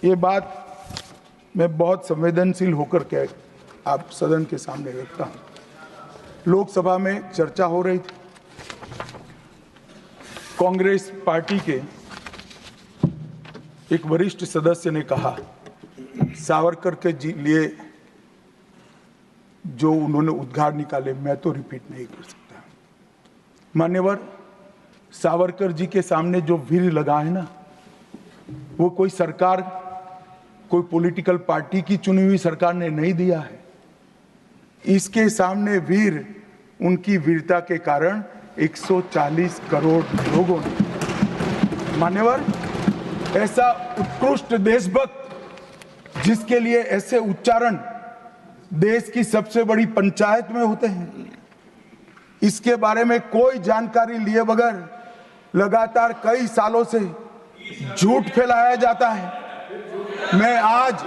ये बात मैं बहुत संवेदनशील होकर के आप सदन के सामने रखता हूं। लोकसभा में चर्चा हो रही थी, कांग्रेस पार्टी के एक वरिष्ठ सदस्य ने कहा सावरकर के लिए जो उन्होंने उद्गार निकाले मैं तो रिपीट नहीं कर सकता। मान्यवर, सावरकर जी के सामने जो वीर लगा है ना, वो कोई सरकार, कोई पॉलिटिकल पार्टी की चुनी हुई सरकार ने नहीं दिया है। इसके सामने वीर, उनकी वीरता के कारण 140 करोड़ लोगों ने। मान्यवर, ऐसा उत्कृष्ट देशभक्त जिसके लिए ऐसे उच्चारण देश की सबसे बड़ी पंचायत में होते हैं, इसके बारे में कोई जानकारी लिए बगैर लगातार कई सालों से झूठ फैलाया जाता है। मैं आज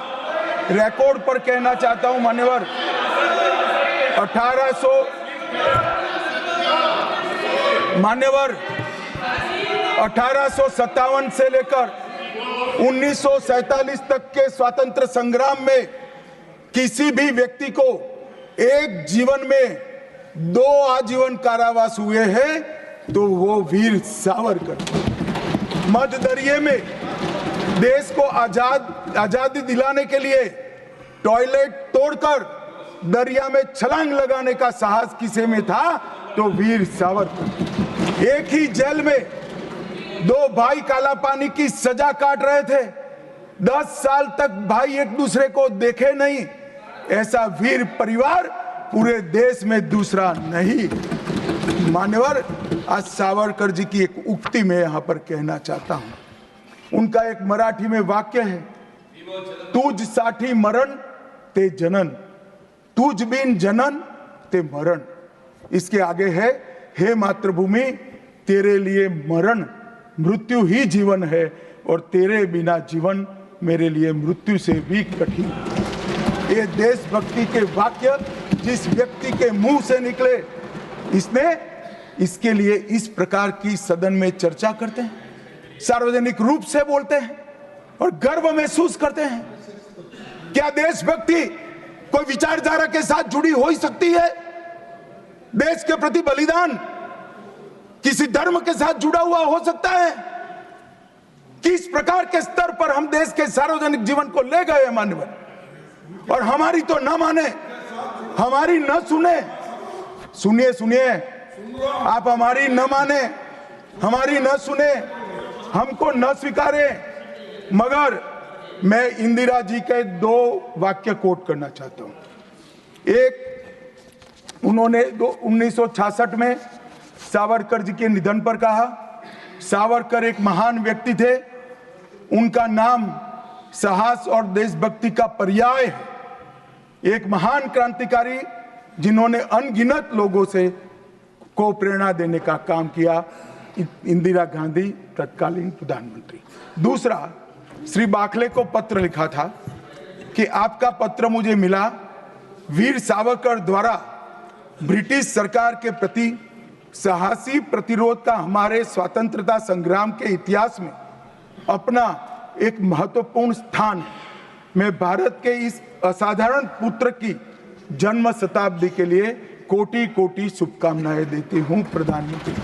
रिकॉर्ड पर कहना चाहता हूं मान्यवर, 1857 से लेकर 1947 तक के स्वतंत्र संग्राम में किसी भी व्यक्ति को एक जीवन में 2 आजीवन कारावास हुए हैं तो वो वीर सावरकर। मध्य दरिये में देश को आजादी दिलाने के लिए टॉयलेट तोड़कर दरिया में छलांग लगाने का साहस किसे में था तो वीर सावरकर। एक ही जेल में 2 भाई काला पानी की सजा काट रहे थे, 10 साल तक भाई एक दूसरे को देखे नहीं। ऐसा वीर परिवार पूरे देश में दूसरा नहीं। मान्यवर, आज सावरकर जी की एक उक्ति में यहां पर कहना चाहता हूं। उनका एक मराठी में वाक्य है, तुझ साठी मरण ते जनन, तुझ बिन जनन ते मरण। इसके आगे है, हे मातृभूमि तेरे लिए मरण मृत्यु ही जीवन है और तेरे बिना जीवन मेरे लिए मृत्यु से भी कठिन। ये देशभक्ति के वाक्य जिस व्यक्ति के मुंह से निकले, इसके लिए इस प्रकार की सदन में चर्चा करते हैं, सार्वजनिक रूप से बोलते हैं और गर्व महसूस करते हैं। क्या देशभक्ति कोई विचारधारा के साथ जुड़ी हो ही सकती है? देश के प्रति बलिदान किसी धर्म के साथ जुड़ा हुआ हो सकता है? किस प्रकार के स्तर पर हम देश के सार्वजनिक जीवन को ले गए मान्यवर, और हमारी तो न माने, हमारी न सुने। सुनिए सुनिए, आप हमारी न माने, हमारी न सुने, हमको न स्वीकारे, मगर मैं इंदिरा जी के 2 वाक्य कोट करना चाहता हूं। एक, उन्होंने 1966 में सावरकर जी के निधन पर कहा, सावरकर एक महान व्यक्ति थे, उनका नाम साहस और देशभक्ति का पर्याय है। एक महान क्रांतिकारी जिन्होंने अनगिनत लोगों को प्रेरणा देने का काम किया, इंदिरा गांधी तत्कालीन प्रधानमंत्री। दूसरा, श्री बाखले को पत्र लिखा था कि आपका पत्र मुझे मिला, वीर सावरकर द्वारा ब्रिटिश सरकार के प्रति साहसी प्रतिरोध का हमारे स्वतंत्रता संग्राम के इतिहास में अपना एक महत्वपूर्ण स्थान है। मैं भारत के इस असाधारण पुत्र की जन्म शताब्दी के लिए कोटि कोटि शुभकामनाएं देती हूं प्रधानमंत्री।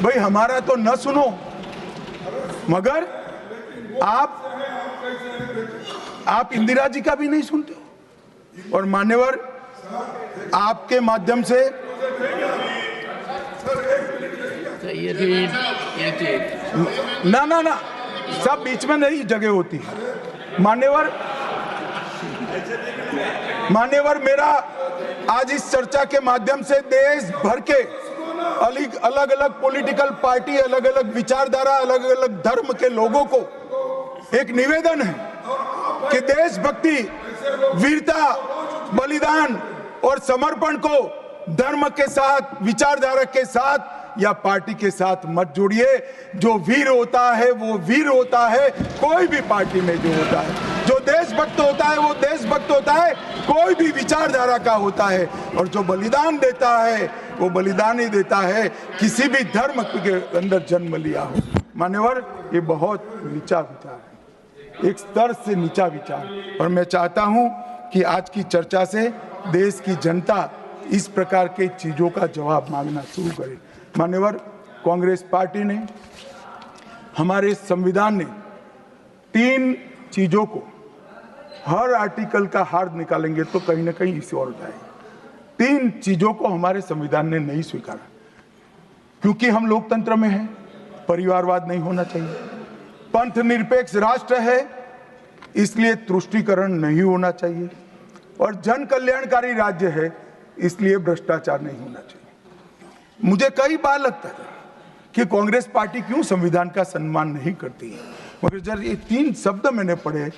भाई हमारा तो न सुनो, मगर आप इंदिरा जी का भी नहीं सुनते हो। और मान्यवर, आपके माध्यम से ये ठीक। ना ना ना, सब बीच में नहीं जगह होती है। मान्यवर, मेरा आज इस चर्चा के माध्यम से देश भर के अलग अलग पॉलिटिकल पार्टी, अलग अलग विचारधारा, अलग अलग धर्म के लोगों को एक निवेदन है कि देशभक्ति, वीरता, बलिदान और समर्पण को धर्म के साथ, विचारधारा के साथ या पार्टी के साथ मत जोड़िए। जो वीर होता है वो वीर होता है, कोई भी पार्टी में जो होता है। जो देशभक्त होता है वो देशभक्त होता है, कोई भी विचारधारा का होता है। और जो बलिदान देता है वो बलिदान ही देता है, किसी भी धर्म के अंदर जन्म लिया हो। मान्यवर, ये बहुत नीचा विचार है, एक स्तर से नीचा विचार। और मैं चाहता हूं कि आज की चर्चा से देश की जनता इस प्रकार के चीजों का जवाब मांगना शुरू करे। मान्यवर, कांग्रेस पार्टी ने, हमारे संविधान ने 3 चीजों को, हर आर्टिकल का हार्द निकालेंगे तो कहीं ना कहीं इसे और जाएगा। 3 चीजों को हमारे संविधान ने नहीं स्वीकारा, क्योंकि हम लोकतंत्र में हैं, परिवारवाद नहीं होना चाहिए, पंथ निरपेक्ष राष्ट्र है इसलिए तुष्टीकरण नहीं होना चाहिए, और जन कल्याणकारी राज्य है इसलिए भ्रष्टाचार नहीं होना चाहिए। मुझे कई बार लगता था कि कांग्रेस पार्टी क्यों संविधान का सम्मान नहीं करती है, मगर जब ये 3 शब्द मैंने पढ़े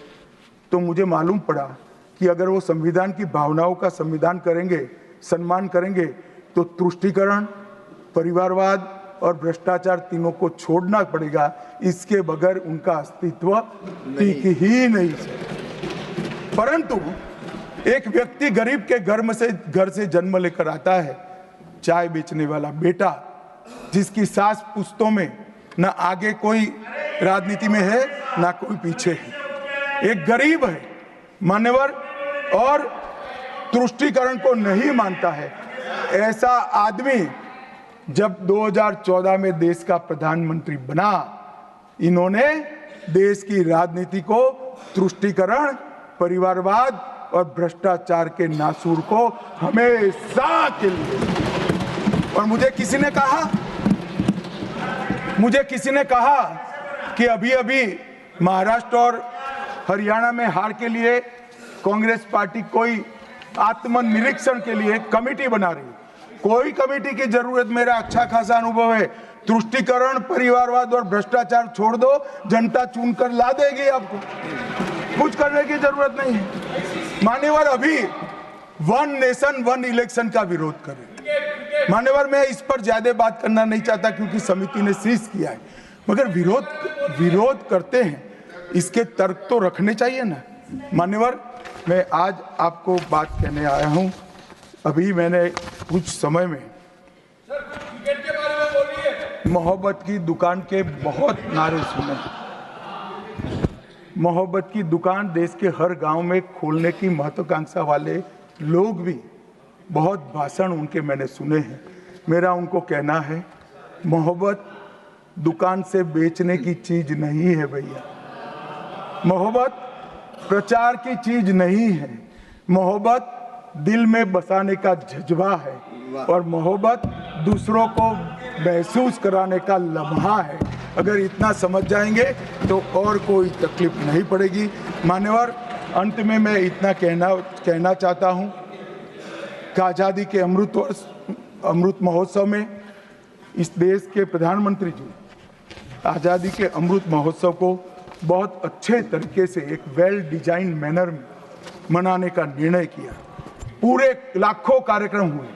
तो मुझे मालूम पड़ा कि अगर वो संविधान की भावनाओं का संविधान करेंगे, सम्मान करेंगे, तो तुष्टीकरण, परिवारवाद और भ्रष्टाचार तीनों को छोड़ना पड़ेगा। इसके बगैर उनका अस्तित्व टिक ही नहीं सकता। परंतु एक व्यक्ति गरीब के घर से जन्म लेकर आता है, चाय बेचने वाला बेटा, जिसकी सास पुश्तों में न आगे कोई राजनीति में है ना कोई पीछे है, एक गरीब है मान्यवर, और तुष्टीकरण को नहीं मानता है। ऐसा आदमी जब 2014 में देश का प्रधानमंत्री बना, इन्होंने देश की राजनीति को तुष्टीकरण, परिवारवाद और भ्रष्टाचार के नासूर को हमेशा के लिए। और मुझे किसी ने कहा कि अभी महाराष्ट्र और हरियाणा में हार के लिए कांग्रेस पार्टी कोई आत्मनिरीक्षण के लिए कमेटी बना रही है। कोई कमेटी की जरूरत, मेरा अच्छा खासा अनुभव है। तुष्टीकरण, परिवारवाद और भ्रष्टाचार छोड़ दो, जनता चुनकर ला देगी आपको, कुछ करने की जरूरत नहीं है। मान्यवर, अभी 1 नेशन 1 इलेक्शन का विरोध करें। मान्यवर, मैं इस पर ज्यादा बात करना नहीं चाहता क्योंकि समिति ने शीर्ष किया है, मगर विरोध करते हैं, इसके तर्क तो रखने चाहिए ना। मान्यवर, मैं आज आपको बात कहने आया हूं। अभी मैंने कुछ समय में मोहब्बत की दुकान के बहुत नारे सुने। मोहब्बत की दुकान देश के हर गांव में खोलने की महत्वाकांक्षा वाले लोग भी, बहुत भाषण उनके मैंने सुने हैं। मेरा उनको कहना है, मोहब्बत दुकान से बेचने की चीज नहीं है भैया। मोहब्बत प्रचार की चीज नहीं है। मोहब्बत दिल में बसाने का जज्बा है, और मोहब्बत दूसरों को महसूस कराने का लम्हा है। अगर इतना समझ जाएंगे तो और कोई तकलीफ नहीं पड़ेगी। मान्यवर, अंत में मैं इतना कहना चाहता हूं कि आज़ादी के अमृत महोत्सव में इस देश के प्रधानमंत्री जी आज़ादी के अमृत महोत्सव को बहुत अच्छे तरीके से एक वेल डिजाइन मैनर में मनाने का निर्णय किया। पूरे लाखों कार्यक्रम हुए।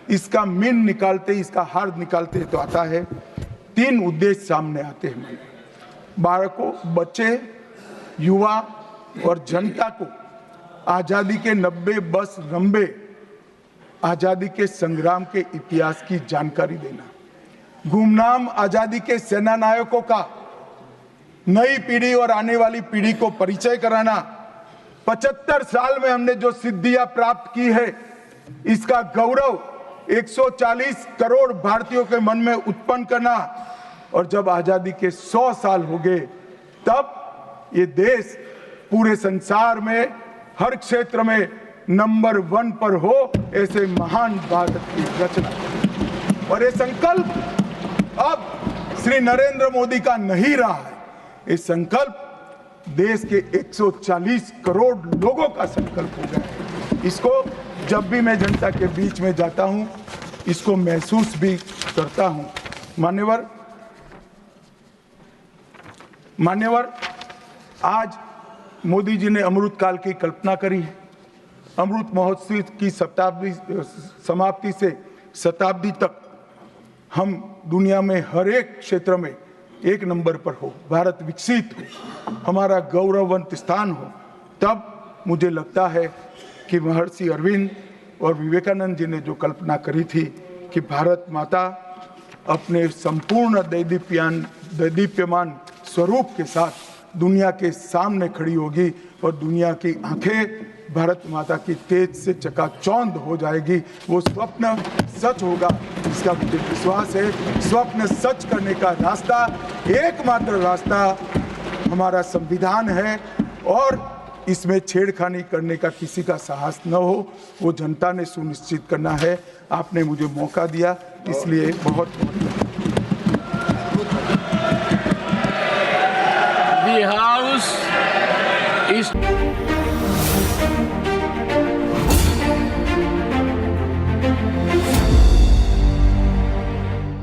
इसका मीन निकालते, इसका हार्द निकालते तो आता है 3 उद्देश्य सामने आते हैं। बालकों, बच्चे, युवा और जनता को आज़ादी के 90 वर्ष लंबे आज़ादी के संग्राम के इतिहास की जानकारी देना, गुमनाम आज़ादी के सेना नायकों का नई पीढ़ी और आने वाली पीढ़ी को परिचय कराना, 75 साल में हमने जो सिद्धियां प्राप्त की है इसका गौरव 140 करोड़ भारतीयों के मन में उत्पन्न करना, और जब आजादी के 100 साल हो गए तब ये देश पूरे संसार में हर क्षेत्र में नंबर 1 पर हो, ऐसे महान भारत की रचना। और ये संकल्प अब श्री नरेंद्र मोदी का नहीं रहा है। ये संकल्प देश के 140 करोड़ लोगों का संकल्प हो गया है। इसको जब भी मैं जनता के बीच में जाता हूं, इसको महसूस भी करता हूं। मान्यवर, आज मोदी जी ने अमृत काल की कल्पना करी है। अमृत महोत्सव की समाप्ति से शताब्दी तक हम दुनिया में हर एक क्षेत्र में एक नंबर पर हो, भारत विकसित हो, हमारा गौरववंत स्थान हो। तब मुझे लगता है कि महर्षि अरविंद और विवेकानंद जी ने जो कल्पना करी थी कि भारत माता अपने संपूर्ण दैदीप्यमान स्वरूप के साथ दुनिया के सामने खड़ी होगी और दुनिया की आंखें भारत माता की तेज से चकाचौंध हो जाएगी। वो स्वप्न सच होगा, इसका मुझे विश्वास है। स्वप्न सच करने का रास्ता, एकमात्र रास्ता हमारा संविधान है और इसमें छेड़खानी करने का किसी का साहस न हो, वो जनता ने सुनिश्चित करना है। आपने मुझे मौका दिया, इसलिए बहुत बहुत The House is